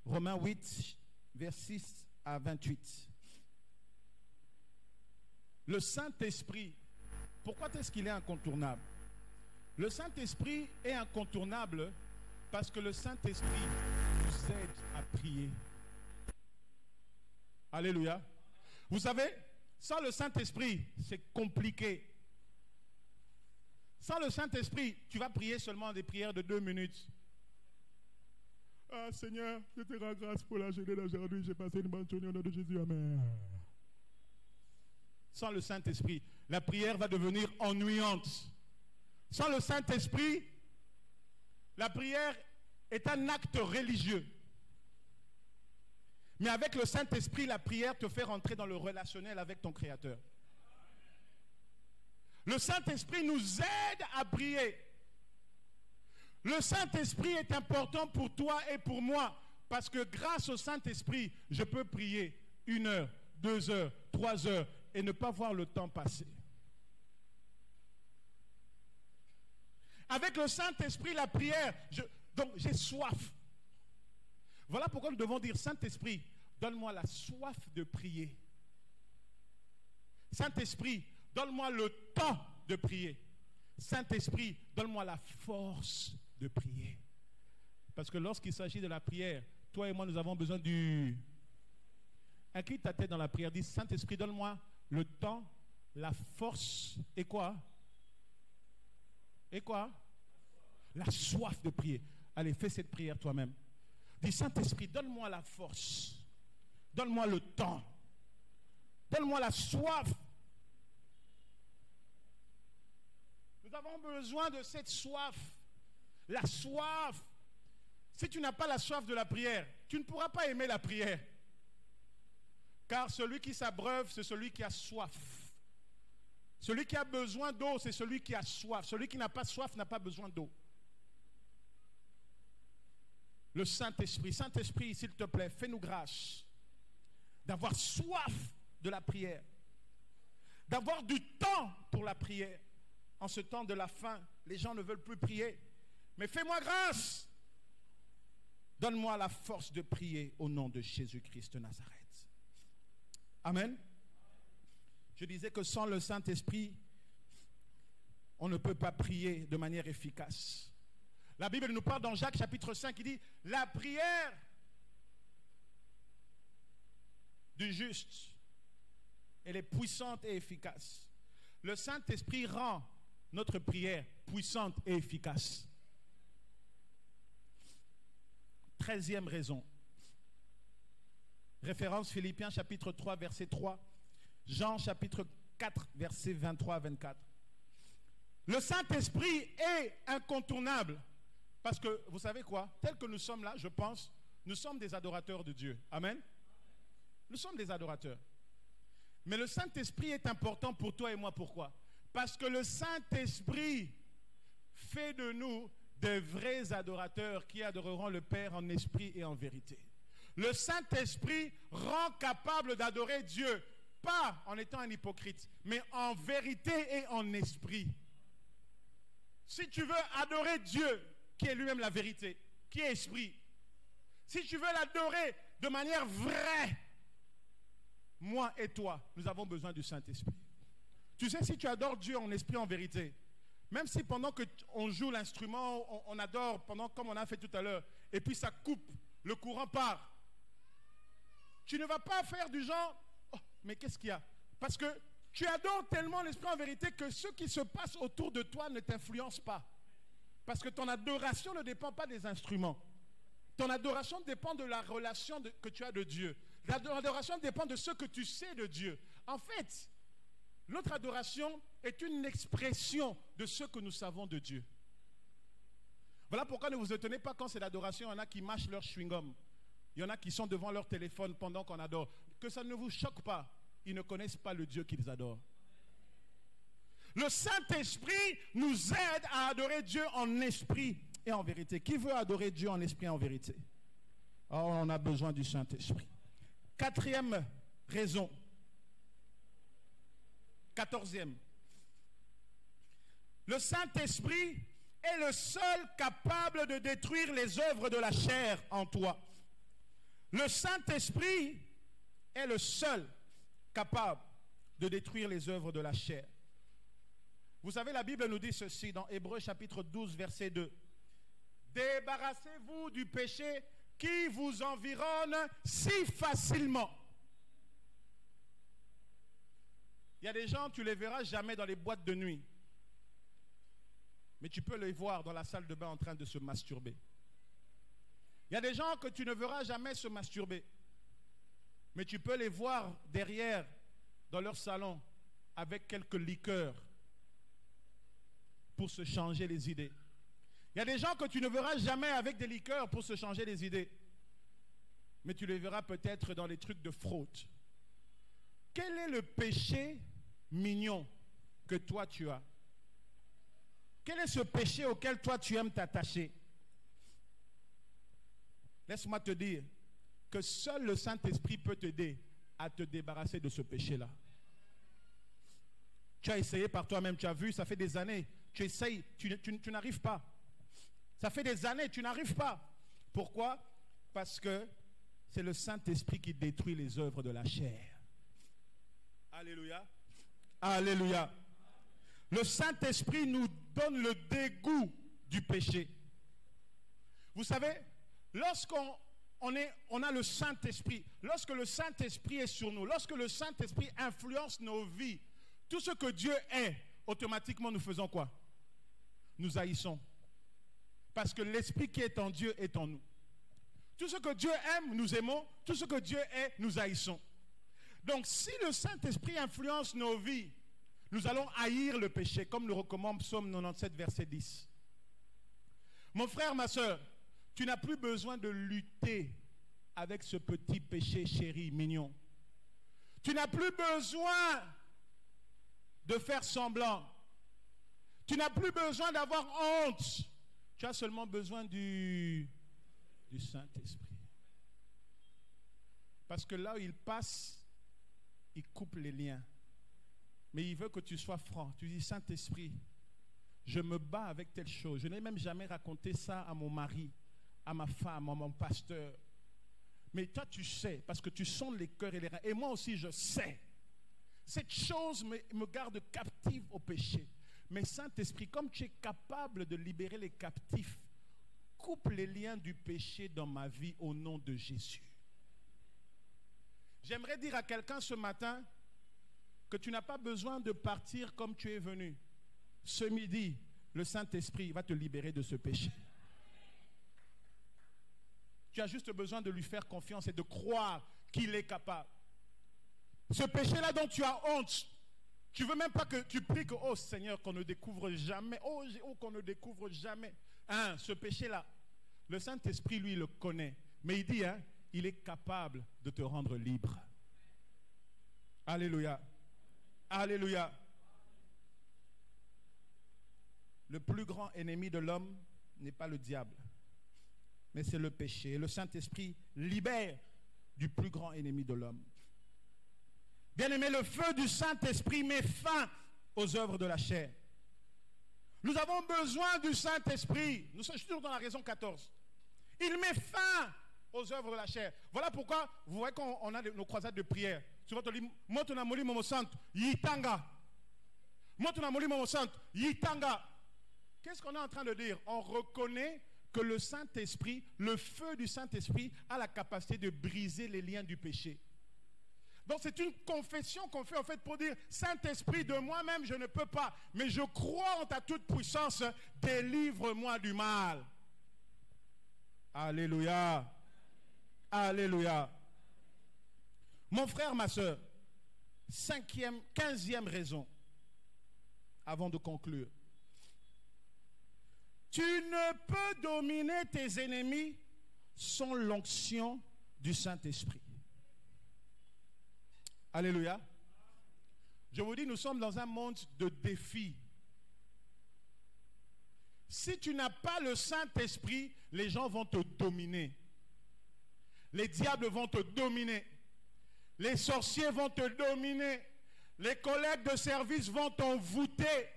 A: Romains 8, versets 6 à 28. Le Saint-Esprit, pourquoi est-ce qu'il est incontournable? Le Saint-Esprit est incontournable parce que le Saint-Esprit nous aide à prier. Alléluia. Vous savez, sans le Saint-Esprit, c'est compliqué. Sans le Saint-Esprit, tu vas prier seulement des prières de 2 minutes. Ah Seigneur, je te rends grâce pour la journée d'aujourd'hui. J'ai passé une bonne journée au nom de Jésus. Amen. Sans le Saint-Esprit, la prière va devenir ennuyante. Sans le Saint-Esprit, la prière est un acte religieux. Mais avec le Saint-Esprit, la prière te fait rentrer dans le relationnel avec ton Créateur. Le Saint-Esprit nous aide à prier. Le Saint-Esprit est important pour toi et pour moi. Parce que grâce au Saint-Esprit, je peux prier 1 heure, 2 heures, 3 heures et ne pas voir le temps passer. Avec le Saint-Esprit, la prière, donc j'ai soif. Voilà pourquoi nous devons dire, Saint-Esprit, donne-moi la soif de prier. Saint-Esprit, donne-moi le temps de prier. Saint-Esprit, donne-moi la force de prier. Parce que lorsqu'il s'agit de la prière, toi et moi, nous avons besoin du... Incline ta tête dans la prière, dis, Saint-Esprit, donne-moi le temps, la force, et quoi? Et quoi? La soif de prier. Allez, fais cette prière toi-même. Dis, Saint-Esprit, donne-moi la force. Donne-moi le temps. Donne-moi la soif. Nous avons besoin de cette soif. La soif. Si tu n'as pas la soif de la prière, tu ne pourras pas aimer la prière. Car celui qui s'abreuve, c'est celui qui a soif. Celui qui a besoin d'eau, c'est celui qui a soif. Celui qui n'a pas soif n'a pas besoin d'eau. Le Saint-Esprit. Saint-Esprit, s'il te plaît, fais-nous grâce d'avoir soif de la prière. D'avoir du temps pour la prière. En ce temps de la faim, les gens ne veulent plus prier. Mais fais-moi grâce. Donne-moi la force de prier au nom de Jésus-Christ de Nazareth. Amen. Je disais que sans le Saint-Esprit, on ne peut pas prier de manière efficace. La Bible nous parle dans Jacques chapitre 5, il dit, la prière du juste, elle est puissante et efficace. Le Saint-Esprit rend notre prière puissante et efficace. 13e raison. Référence Philippiens chapitre 3, verset 3. Jean chapitre 4, verset 23 à 24. Le Saint-Esprit est incontournable. Parce que, vous savez quoi? Tel que nous sommes là, je pense, nous sommes des adorateurs de Dieu. Amen. Nous sommes des adorateurs. Mais le Saint-Esprit est important pour toi et moi. Pourquoi? Parce que le Saint-Esprit fait de nous de vrais adorateurs qui adoreront le Père en esprit et en vérité. Le Saint-Esprit rend capable d'adorer Dieu, pas en étant un hypocrite, mais en vérité et en esprit. Si tu veux adorer Dieu, qui est lui-même la vérité, qui est esprit, si tu veux l'adorer de manière vraie, moi et toi, nous avons besoin du Saint-Esprit. Tu sais, si tu adores Dieu en esprit, en vérité, même si pendant qu'on joue l'instrument, on adore, comme on a fait tout à l'heure, et puis ça coupe, le courant part, tu ne vas pas faire du genre, oh, mais qu'est-ce qu'il y a? Parce que tu adores tellement l'esprit en vérité que ce qui se passe autour de toi ne t'influence pas. Parce que ton adoration ne dépend pas des instruments. Ton adoration dépend de la relation que tu as de Dieu. L'adoration dépend de ce que tu sais de Dieu. En fait, notre adoration est une expression de ce que nous savons de Dieu. Voilà pourquoi ne vous étonnez pas quand c'est l'adoration, il y en a qui mâchent leur chewing-gum. Il y en a qui sont devant leur téléphone pendant qu'on adore. Que ça ne vous choque pas. Ils ne connaissent pas le Dieu qu'ils adorent. Le Saint-Esprit nous aide à adorer Dieu en esprit et en vérité. Qui veut adorer Dieu en esprit et en vérité? Oh, on a besoin du Saint-Esprit. 4e raison. 14e. Le Saint-Esprit est le seul capable de détruire les œuvres de la chair en toi. Le Saint-Esprit est le seul capable de détruire les œuvres de la chair. Vous savez, la Bible nous dit ceci dans Hébreux chapitre 12, verset 2. Débarrassez-vous du péché qui vous environne si facilement. Il y a des gens, tu ne les verras jamais dans les boîtes de nuit. Mais tu peux les voir dans la salle de bain en train de se masturber. Il y a des gens que tu ne verras jamais se masturber. Mais tu peux les voir derrière, dans leur salon, avec quelques liqueurs pour se changer les idées. Il y a des gens que tu ne verras jamais avec des liqueurs pour se changer les idées. Mais tu les verras peut-être dans les trucs de fraude. Quel est le péché mignon que toi tu as? Quel est ce péché auquel toi tu aimes t'attacher? Laisse-moi te dire que seul le Saint-Esprit peut t'aider à te débarrasser de ce péché-là. Tu as essayé par toi-même, tu as vu, ça fait des années. Tu essayes, tu n'arrives pas. Ça fait des années, tu n'arrives pas. Pourquoi? Parce que c'est le Saint-Esprit qui détruit les œuvres de la chair. Alléluia. Alléluia. Le Saint-Esprit nous donne le dégoût du péché. Vous savez, lorsqu'on a le Saint-Esprit, lorsque le Saint-Esprit est sur nous, lorsque le Saint-Esprit influence nos vies, tout ce que Dieu est, automatiquement nous faisons quoi? Nous haïssons. Parce que l'Esprit qui est en Dieu est en nous. Tout ce que Dieu aime, nous aimons. Tout ce que Dieu est, nous haïssons. Donc si le Saint-Esprit influence nos vies, nous allons haïr le péché, comme le recommande Psaume 97, verset 10. Mon frère, ma soeur, tu n'as plus besoin de lutter avec ce petit péché chéri, mignon. Tu n'as plus besoin de faire semblant. Tu n'as plus besoin d'avoir honte. Tu as seulement besoin du Saint-Esprit. Parce que là où il passe, il coupe les liens. Mais il veut que tu sois franc. Tu dis, Saint-Esprit, je me bats avec telle chose. Je n'ai même jamais raconté ça à mon mari, à ma femme, à mon pasteur. Mais toi, tu sais, parce que tu sondes les cœurs et les reins. Et moi aussi, je sais. Cette chose me garde captive au péché. Mais Saint-Esprit, comme tu es capable de libérer les captifs, coupe les liens du péché dans ma vie au nom de Jésus. J'aimerais dire à quelqu'un ce matin que tu n'as pas besoin de partir comme tu es venu. Ce midi, le Saint-Esprit va te libérer de ce péché. Tu as juste besoin de lui faire confiance et de croire qu'il est capable. Ce péché-là dont tu as honte, tu ne veux même pas que tu pries que, oh Seigneur, qu'on ne découvre jamais, oh qu'on ne découvre jamais. Hein, ce péché-là, le Saint-Esprit, lui, le connaît. Mais il dit, hein, il est capable de te rendre libre. Alléluia. Alléluia. Le plus grand ennemi de l'homme n'est pas le diable, mais c'est le péché. Et le Saint-Esprit libère du plus grand ennemi de l'homme. Bien-aimé, le feu du Saint-Esprit met fin aux œuvres de la chair. Nous avons besoin du Saint-Esprit. Nous sommes toujours dans la raison 14. Il met fin aux œuvres de la chair. Voilà pourquoi vous voyez qu'on a nos croisades de prière. Souvent on dit Motuna Moli Momo Sant Yitanga. Motuna Moli Momo Sant Yitanga. Qu'est-ce qu'on est en train de dire? On reconnaît que le Saint-Esprit, le feu du Saint-Esprit a la capacité de briser les liens du péché. Donc c'est une confession qu'on fait en fait pour dire Saint-Esprit, de moi-même je ne peux pas, mais je crois en ta toute puissance, délivre-moi du mal. Alléluia. Alléluia. Mon frère, ma soeur, 15e raison, avant de conclure. Tu ne peux dominer tes ennemis sans l'onction du Saint-Esprit. Alléluia. Je vous dis, nous sommes dans un monde de défis. Si tu n'as pas le Saint-Esprit, les gens vont te dominer. Les diables vont te dominer. Les sorciers vont te dominer. Les collègues de service vont t'envoûter.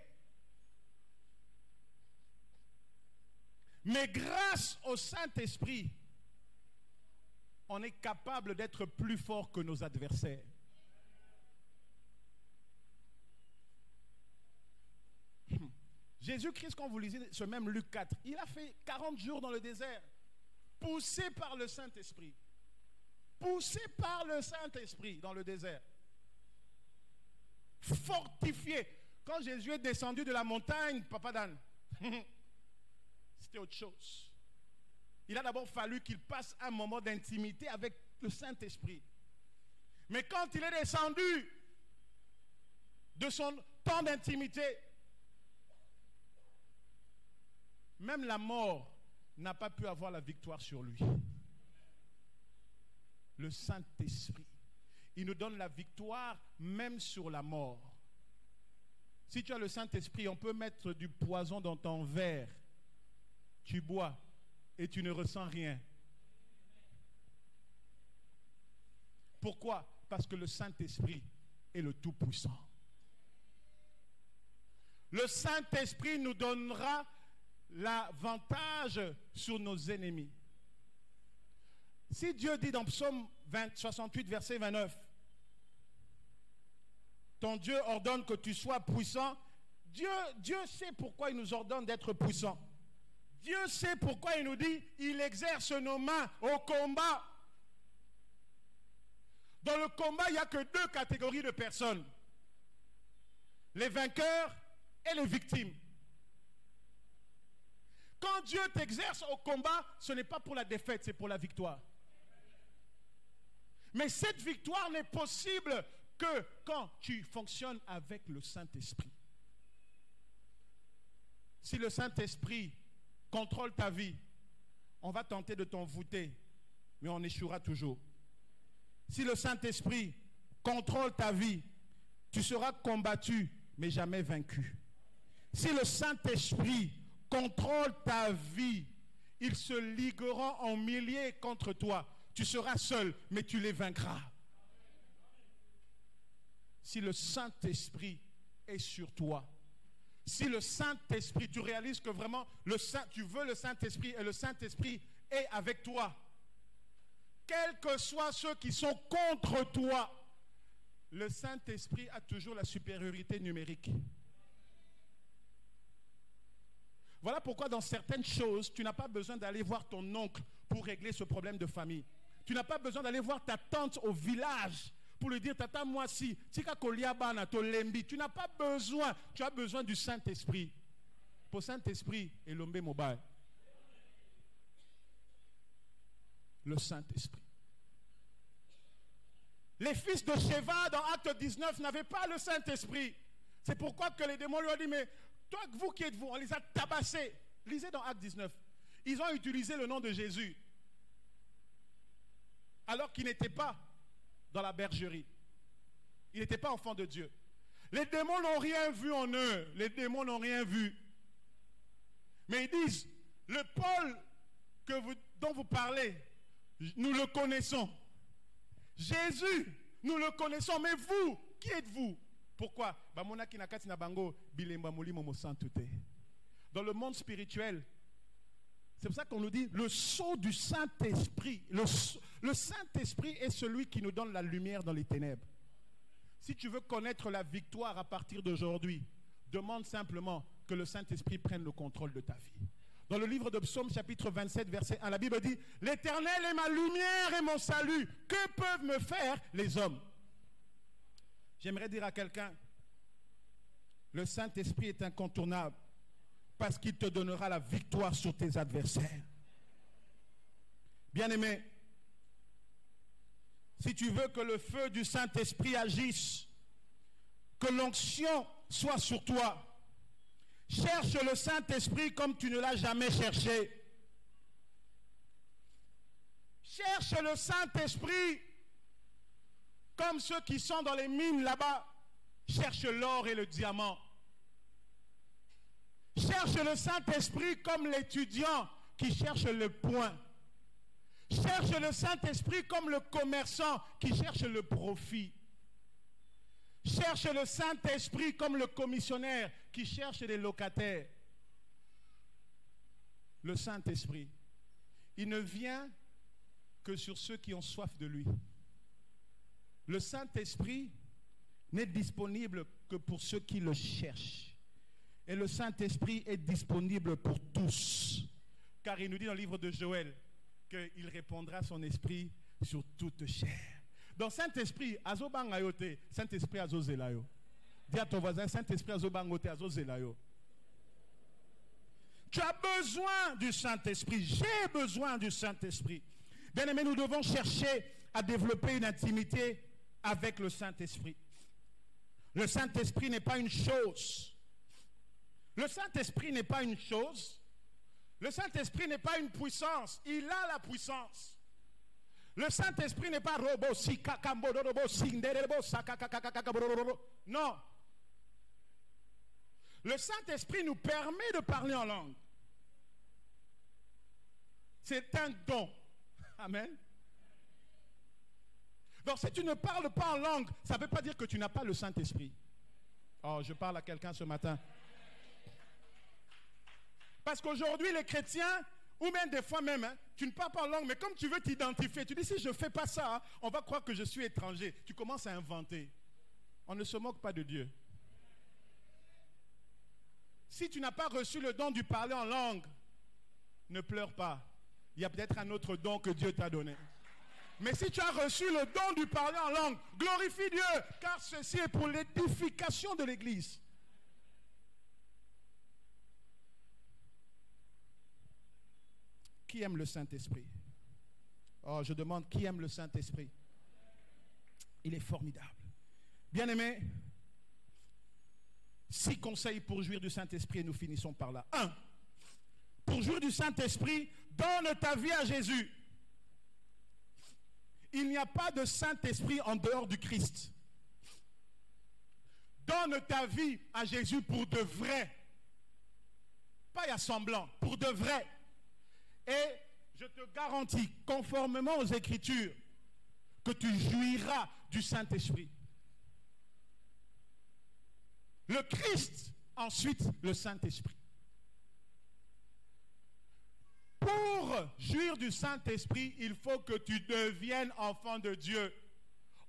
A: Mais grâce au Saint-Esprit, on est capable d'être plus fort que nos adversaires. Jésus-Christ, quand vous lisez ce même Luc 4, il a fait 40 jours dans le désert, poussé par le Saint-Esprit. Poussé par le Saint-Esprit dans le désert. Fortifié. Quand Jésus est descendu de la montagne, Papa Dan, c'était autre chose. Il a d'abord fallu qu'il passe un moment d'intimité avec le Saint-Esprit. Mais quand il est descendu de son temps d'intimité, même la mort n'a pas pu avoir la victoire sur lui. Le Saint-Esprit, il nous donne la victoire même sur la mort. Si tu as le Saint-Esprit, on peut mettre du poison dans ton verre. Tu bois et tu ne ressens rien. Pourquoi? Parce que le Saint-Esprit est le Tout-Puissant. Le Saint-Esprit nous donnera l'avantage sur nos ennemis. Si Dieu dit dans Psaume 68, verset 29, ton Dieu ordonne que tu sois puissant, Dieu sait pourquoi il nous ordonne d'être puissants. Dieu sait pourquoi il nous dit, il exerce nos mains au combat. Dans le combat, il n'y a que deux catégories de personnes. Les vainqueurs et les victimes. Quand Dieu t'exerce au combat, ce n'est pas pour la défaite, c'est pour la victoire. Mais cette victoire n'est possible que quand tu fonctionnes avec le Saint-Esprit. Si le Saint-Esprit contrôle ta vie, on va tenter de t'envoûter, mais on échouera toujours. Si le Saint-Esprit contrôle ta vie, tu seras combattu, mais jamais vaincu. Si le Saint-Esprit contrôle ta vie, ils se ligueront en milliers contre toi. Tu seras seul, mais tu les vaincras. Si le Saint-Esprit est sur toi, si le Saint-Esprit, tu réalises que vraiment tu veux le Saint-Esprit et le Saint-Esprit est avec toi, quels que soient ceux qui sont contre toi, le Saint-Esprit a toujours la supériorité numérique. Voilà pourquoi dans certaines choses, tu n'as pas besoin d'aller voir ton oncle pour régler ce problème de famille. Tu n'as pas besoin d'aller voir ta tante au village pour lui dire, tata, moi si, tu n'as pas besoin, tu as besoin du Saint-Esprit. Pour Saint-Esprit, et l'homme mobile. Le Saint-Esprit. Les fils de Sheva dans Acte 19 n'avaient pas le Saint-Esprit. C'est pourquoi que les démons lui ont dit, mais toi, vous qui êtes-vous? On les a tabassés. Lisez dans Acte 19. Ils ont utilisé le nom de Jésus. Alors qu'ils n'étaient pas dans la bergerie. Ils n'étaient pas enfants de Dieu. Les démons n'ont rien vu en eux. Les démons n'ont rien vu. Mais ils disent, le Paul dont vous parlez, nous le connaissons. Jésus, nous le connaissons. Mais vous, qui êtes-vous? Pourquoi? Dans le monde spirituel, c'est pour ça qu'on nous dit le sceau du Saint-Esprit. Le Saint-Esprit est celui qui nous donne la lumière dans les ténèbres. Si tu veux connaître la victoire à partir d'aujourd'hui, demande simplement que le Saint-Esprit prenne le contrôle de ta vie. Dans le livre de Psaume, chapitre 27, verset 1, la Bible dit « L'Éternel est ma lumière et mon salut. Que peuvent me faire les hommes ?» J'aimerais dire à quelqu'un, le Saint-Esprit est incontournable parce qu'il te donnera la victoire sur tes adversaires. Bien-aimé, si tu veux que le feu du Saint-Esprit agisse, que l'onction soit sur toi, cherche le Saint-Esprit comme tu ne l'as jamais cherché. Cherche le Saint-Esprit comme ceux qui sont dans les mines là-bas cherchent l'or et le diamant. Cherche le Saint-Esprit comme l'étudiant qui cherche le point. Cherche le Saint-Esprit comme le commerçant qui cherche le profit. Cherche le Saint-Esprit comme le commissionnaire qui cherche les locataires. Le Saint-Esprit, il ne vient que sur ceux qui ont soif de lui. Le Saint-Esprit n'est disponible que pour ceux qui le cherchent. Et le Saint-Esprit est disponible pour tous. Car il nous dit dans le livre de Joël qu'il répandra son esprit sur toute chair. Donc Saint-Esprit, azo bangayote, Saint-Esprit azo zelayo. Dis à ton voisin, Saint-Esprit azo bangote, azo zelayo. Tu as besoin du Saint-Esprit. J'ai besoin du Saint-Esprit. Bien aimé, nous devons chercher à développer une intimité avec le Saint-Esprit. Le Saint-Esprit n'est pas une chose. Le Saint-Esprit n'est pas une chose. Le Saint-Esprit n'est pas une puissance. Il a la puissance. Le Saint-Esprit n'est pas robot. Non. Le Saint-Esprit nous permet de parler en langue. C'est un don. Amen. Donc si tu ne parles pas en langue, ça ne veut pas dire que tu n'as pas le Saint-Esprit. Oh, je parle à quelqu'un ce matin. Parce qu'aujourd'hui, les chrétiens, ou même des fois même, tu ne parles pas en langue, mais comme tu veux t'identifier, tu dis si je ne fais pas ça, on va croire que je suis étranger. Tu commences à inventer. On ne se moque pas de Dieu. Si tu n'as pas reçu le don du parler en langue, ne pleure pas. Il y a peut-être un autre don que Dieu t'a donné. Mais si tu as reçu le don du parler en langue, glorifie Dieu, car ceci est pour l'édification de l'Église. Qui aime le Saint-Esprit? Oh, je demande qui aime le Saint-Esprit? Il est formidable. Bien-aimés, 6 conseils pour jouir du Saint-Esprit et nous finissons par là. 1. Pour jouir du Saint-Esprit, donne ta vie à Jésus. Il n'y a pas de Saint-Esprit en dehors du Christ. Donne Donne ta vie à Jésus pour de vrai. Pas il y a semblant, pour de vrai. Et je te garantis, conformément aux Écritures, que tu jouiras du Saint-Esprit. Le Christ, ensuite le Saint-Esprit. Pour jouir du Saint-Esprit, il faut que tu deviennes enfant de Dieu.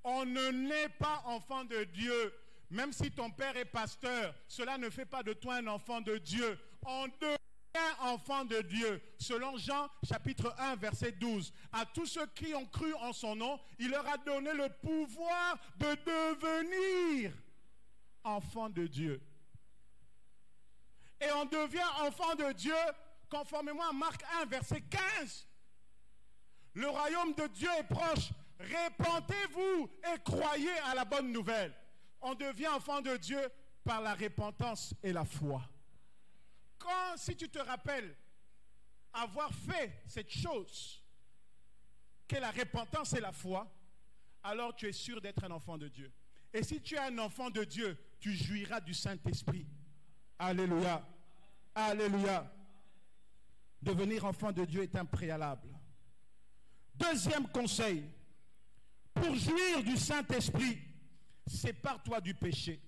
A: On ne naît pas enfant de Dieu. Même si ton père est pasteur, cela ne fait pas de toi un enfant de Dieu. On devient enfant de Dieu. Selon Jean chapitre 1 verset 12. À tous ceux qui ont cru en son nom, il leur a donné le pouvoir de devenir enfant de Dieu. Et on devient enfant de Dieu conformément à Marc 1, verset 15. Le royaume de Dieu est proche. Répentez-vous et croyez à la bonne nouvelle. On devient enfant de Dieu par la repentance et la foi. Si tu te rappelles avoir fait cette chose, qu'est la repentance et la foi, alors tu es sûr d'être un enfant de Dieu. Et si tu es un enfant de Dieu, tu jouiras du Saint-Esprit. Alléluia. Alléluia. Devenir enfant de Dieu est un préalable. Deuxième conseil, pour jouir du Saint-Esprit, sépare-toi du péché.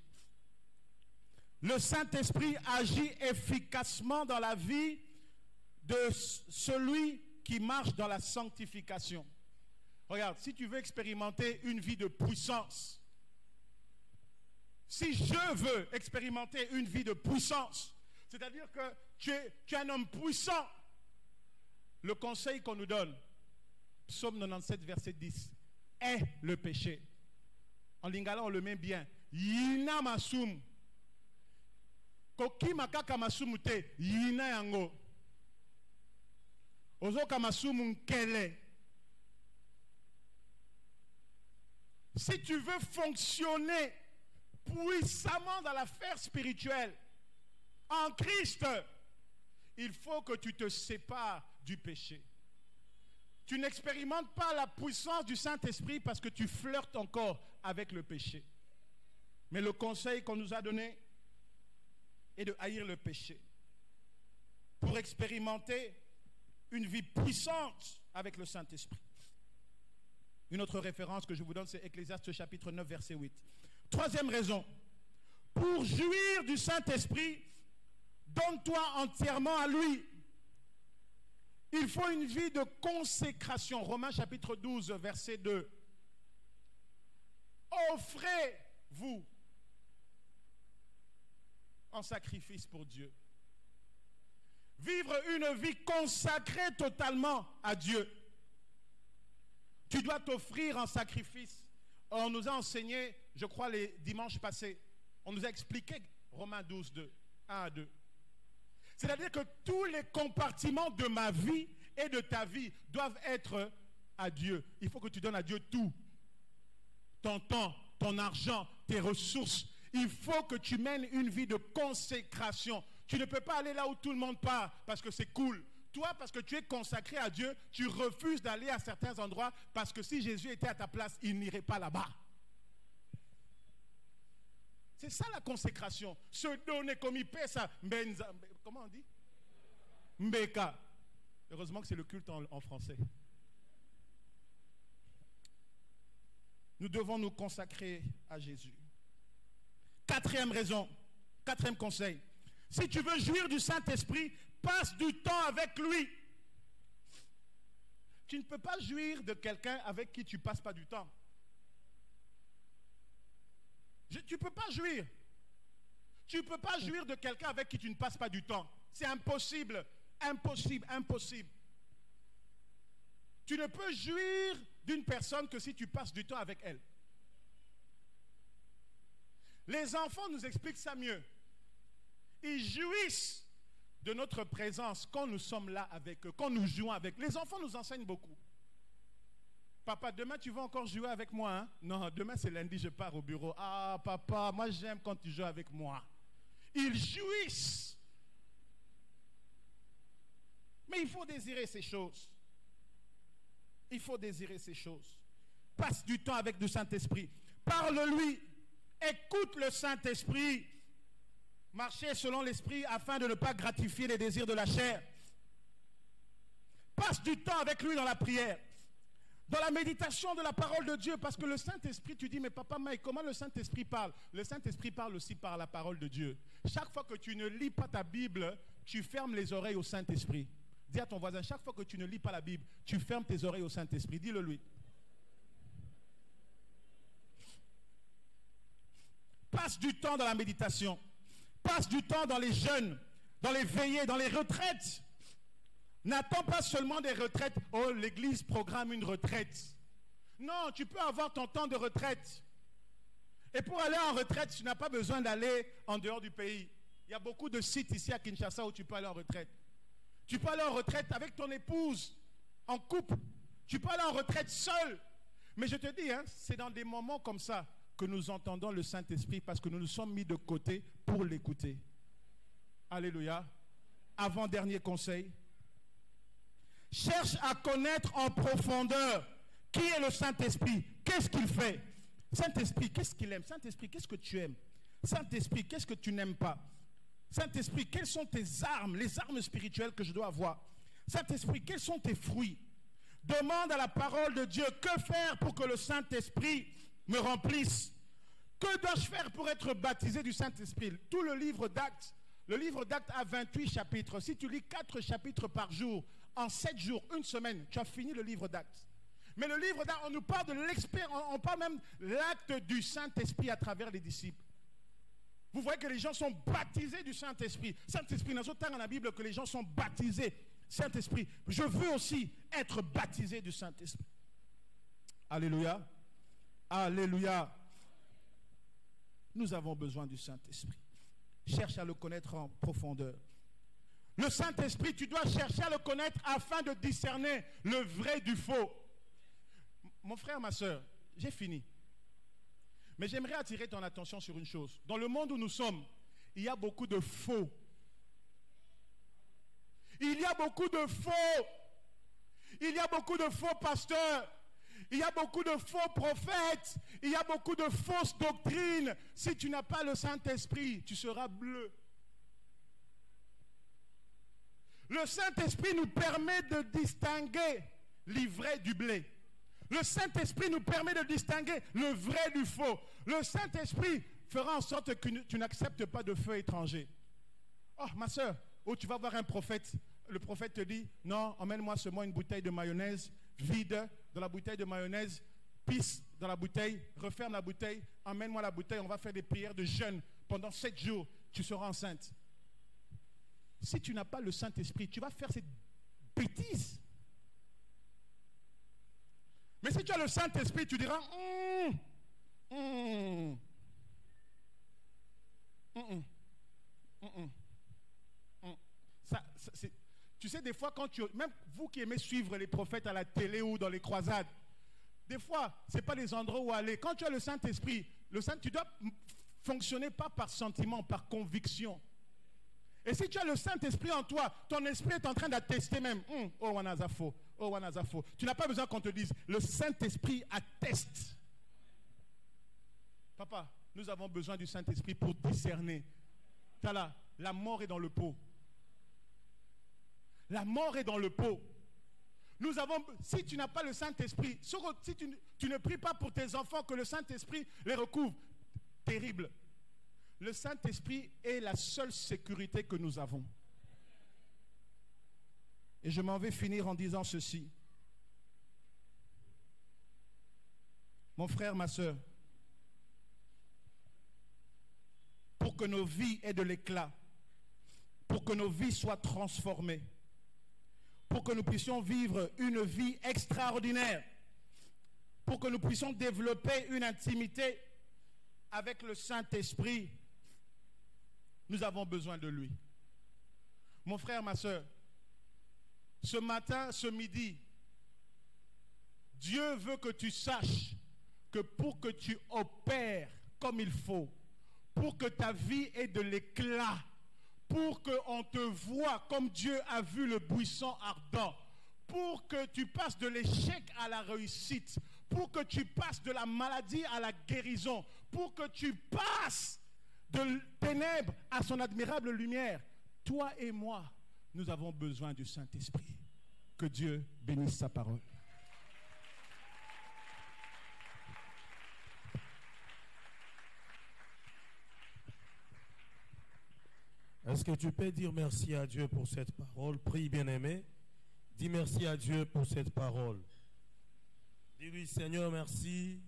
A: Le Saint-Esprit agit efficacement dans la vie de celui qui marche dans la sanctification. Regarde, si tu veux expérimenter une vie de puissance, si je veux expérimenter une vie de puissance, c'est-à-dire que tu es un homme puissant, le conseil qu'on nous donne, Psaume 97, verset 10, est le péché. En lingala, on le met bien. Yina masum. Koki makaka masumu te, yina yango. Ozoka masumu nkele. Si tu veux fonctionner puissamment dans la sphère spirituelle, en Christ, il faut que tu te sépares du péché. Tu n'expérimentes pas la puissance du Saint-Esprit parce que tu flirtes encore avec le péché. Mais le conseil qu'on nous a donné est de haïr le péché. Pour expérimenter une vie puissante avec le Saint-Esprit. Une autre référence que je vous donne, c'est Ecclésiaste chapitre 9, verset 8. Troisième raison. Pour jouir du Saint-Esprit, donne-toi entièrement à lui. Il faut une vie de consécration. Romains chapitre 12, verset 2. Offrez-vous en sacrifice pour Dieu. Vivre une vie consacrée totalement à Dieu. Tu dois t'offrir en sacrifice. On nous a enseigné, je crois, les dimanches passés, on nous a expliqué Romains 12, 2, 1 à 2. C'est-à-dire que tous les compartiments de ma vie et de ta vie doivent être à Dieu. Il faut que tu donnes à Dieu tout. Ton temps, ton argent, tes ressources. Il faut que tu mènes une vie de consécration. Tu ne peux pas aller là où tout le monde part parce que c'est cool. Toi, parce que tu es consacré à Dieu, tu refuses d'aller à certains endroits parce que si Jésus était à ta place, il n'irait pas là-bas. C'est ça la consécration. Se donner comme il paie ça. Comment on dit? Mbeka. Heureusement que c'est le culte en français. Nous devons nous consacrer à Jésus. Quatrième raison, quatrième conseil. Si tu veux jouir du Saint-Esprit, passe du temps avec lui. Tu ne peux pas jouir de quelqu'un avec qui tu ne passes pas du temps. Tu ne peux pas jouir. Tu ne peux pas jouir de quelqu'un avec qui tu ne passes pas du temps. C'est impossible. Impossible, impossible. Tu ne peux jouir d'une personne que si tu passes du temps avec elle. Les enfants nous expliquent ça mieux. Ils jouissent de notre présence quand nous sommes là avec eux, quand nous jouons avec eux. Les enfants nous enseignent beaucoup. Papa, demain tu vas encore jouer avec moi, hein? Non, demain c'est lundi, je pars au bureau. Ah, papa, moi j'aime quand tu joues avec moi. Ils jouissent. Mais il faut désirer ces choses. Il faut désirer ces choses. Passe du temps avec le Saint-Esprit. Parle-lui. Écoute le Saint-Esprit. Marchez selon l'Esprit afin de ne pas gratifier les désirs de la chair. Passe du temps avec lui dans la prière, dans la méditation de la parole de Dieu. Parce que le Saint-Esprit, tu dis, mais Papa Mike, comment le Saint-Esprit parle? Le Saint-Esprit parle aussi par la parole de Dieu. Chaque fois que tu ne lis pas ta Bible, tu fermes les oreilles au Saint-Esprit. Dis à ton voisin, chaque fois que tu ne lis pas la Bible, tu fermes tes oreilles au Saint-Esprit. Dis-le lui. Passe du temps dans la méditation. Passe du temps dans les jeûnes, dans les veillées, dans les retraites. N'attends pas seulement des retraites. Oh, l'église programme une retraite. Non, tu peux avoir ton temps de retraite. Et pour aller en retraite, tu n'as pas besoin d'aller en dehors du pays. Il y a beaucoup de sites ici à Kinshasa où tu peux aller en retraite. Tu peux aller en retraite avec ton épouse, en couple. Tu peux aller en retraite seul. Mais je te dis, hein, c'est dans des moments comme ça que nous entendons le Saint-Esprit parce que nous nous sommes mis de côté pour l'écouter. Alléluia. Avant-dernier conseil. Cherche à connaître en profondeur qui est le Saint-Esprit. Qu'est-ce qu'il fait? Saint-Esprit, qu'est-ce qu'il aime? Saint-Esprit, qu'est-ce que tu aimes? Saint-Esprit, qu'est-ce que tu n'aimes pas? Saint-Esprit, quelles sont tes armes, les armes spirituelles que je dois avoir? Saint-Esprit, quels sont tes fruits? Demande à la parole de Dieu, que faire pour que le Saint-Esprit me remplisse? Que dois-je faire pour être baptisé du Saint-Esprit? Tout le livre d'Actes a 28 chapitres. Si tu lis 4 chapitres par jour, en 7 jours, une semaine, tu as fini le livre d'Actes. Mais le livre d'Actes, on nous parle de l'expérience, on parle même de l'acte du Saint-Esprit à travers les disciples. Vous voyez que les gens sont baptisés du Saint-Esprit. Saint-Esprit, dans autant dans la Bible que les gens sont baptisés. Saint-Esprit, je veux aussi être baptisé du Saint-Esprit. Alléluia. Alléluia. Nous avons besoin du Saint-Esprit. Cherche à le connaître en profondeur. Le Saint-Esprit, tu dois chercher à le connaître afin de discerner le vrai du faux. Mon frère, ma soeur, j'ai fini. Mais j'aimerais attirer ton attention sur une chose. Dans le monde où nous sommes, il y a beaucoup de faux. Il y a beaucoup de faux. Il y a beaucoup de faux pasteurs. Il y a beaucoup de faux prophètes. Il y a beaucoup de fausses doctrines. Si tu n'as pas le Saint-Esprit, tu seras bleu. Le Saint-Esprit nous permet de distinguer l'ivraie du blé. Le Saint-Esprit nous permet de distinguer le vrai du faux. Le Saint-Esprit fera en sorte que tu n'acceptes pas de feu étranger. Oh, ma soeur, oh, tu vas voir un prophète. Le prophète te dit, non, emmène-moi seulement une bouteille de mayonnaise vide. Dans la bouteille de mayonnaise, pisse dans la bouteille, referme la bouteille, emmène-moi la bouteille, on va faire des prières de jeûne. Pendant 7 jours, tu seras enceinte. Si tu n'as pas le Saint-Esprit, tu vas faire cette bêtise. Mais si tu as le Saint-Esprit, tu diras tu sais, des fois, même vous qui aimez suivre les prophètes à la télé ou dans les croisades, des fois, ce n'est pas les endroits où aller. Quand tu as le Saint-Esprit, tu dois fonctionner pas par sentiment, par conviction. Et si tu as le Saint-Esprit en toi, ton esprit est en train d'attester même. Oh, wanazafo. Oh, wanazafo. Tu n'as pas besoin qu'on te dise. Le Saint-Esprit atteste. Papa, nous avons besoin du Saint-Esprit pour discerner. Tala, la mort est dans le pot. La mort est dans le pot. Si tu n'as pas le Saint-Esprit, si tu ne pries pas pour tes enfants que le Saint-Esprit les recouvre, terrible. Le Saint-Esprit est la seule sécurité que nous avons. Et je m'en vais finir en disant ceci. Mon frère, ma soeur, pour que nos vies aient de l'éclat, pour que nos vies soient transformées, pour que nous puissions vivre une vie extraordinaire, pour que nous puissions développer une intimité avec le Saint-Esprit, nous avons besoin de lui. Mon frère, ma soeur, ce matin, ce midi, Dieu veut que tu saches que pour que tu opères comme il faut, pour que ta vie ait de l'éclat, pour qu'on te voie comme Dieu a vu le buisson ardent, pour que tu passes de l'échec à la réussite, pour que tu passes de la maladie à la guérison, pour que tu passes de ténèbres à son admirable lumière. Toi et moi, nous avons besoin du Saint-Esprit. Que Dieu bénisse sa parole.
B: Est-ce que tu peux dire merci à Dieu pour cette parole? Prie, bien-aimé. Dis merci à Dieu pour cette parole. Dis-lui, Seigneur, merci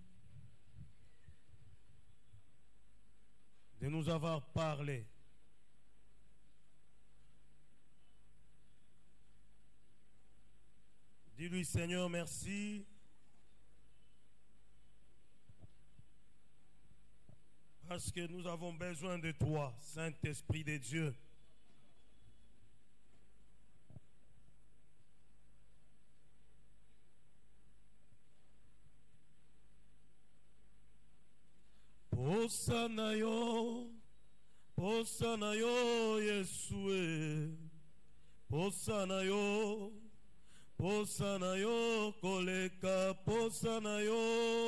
B: de nous avoir parlé. Dis-lui, Seigneur, merci parce que nous avons besoin de toi, Saint-Esprit de Dieu. Posa na yo, Yesue. Posa na yo, koleka, posa na yo.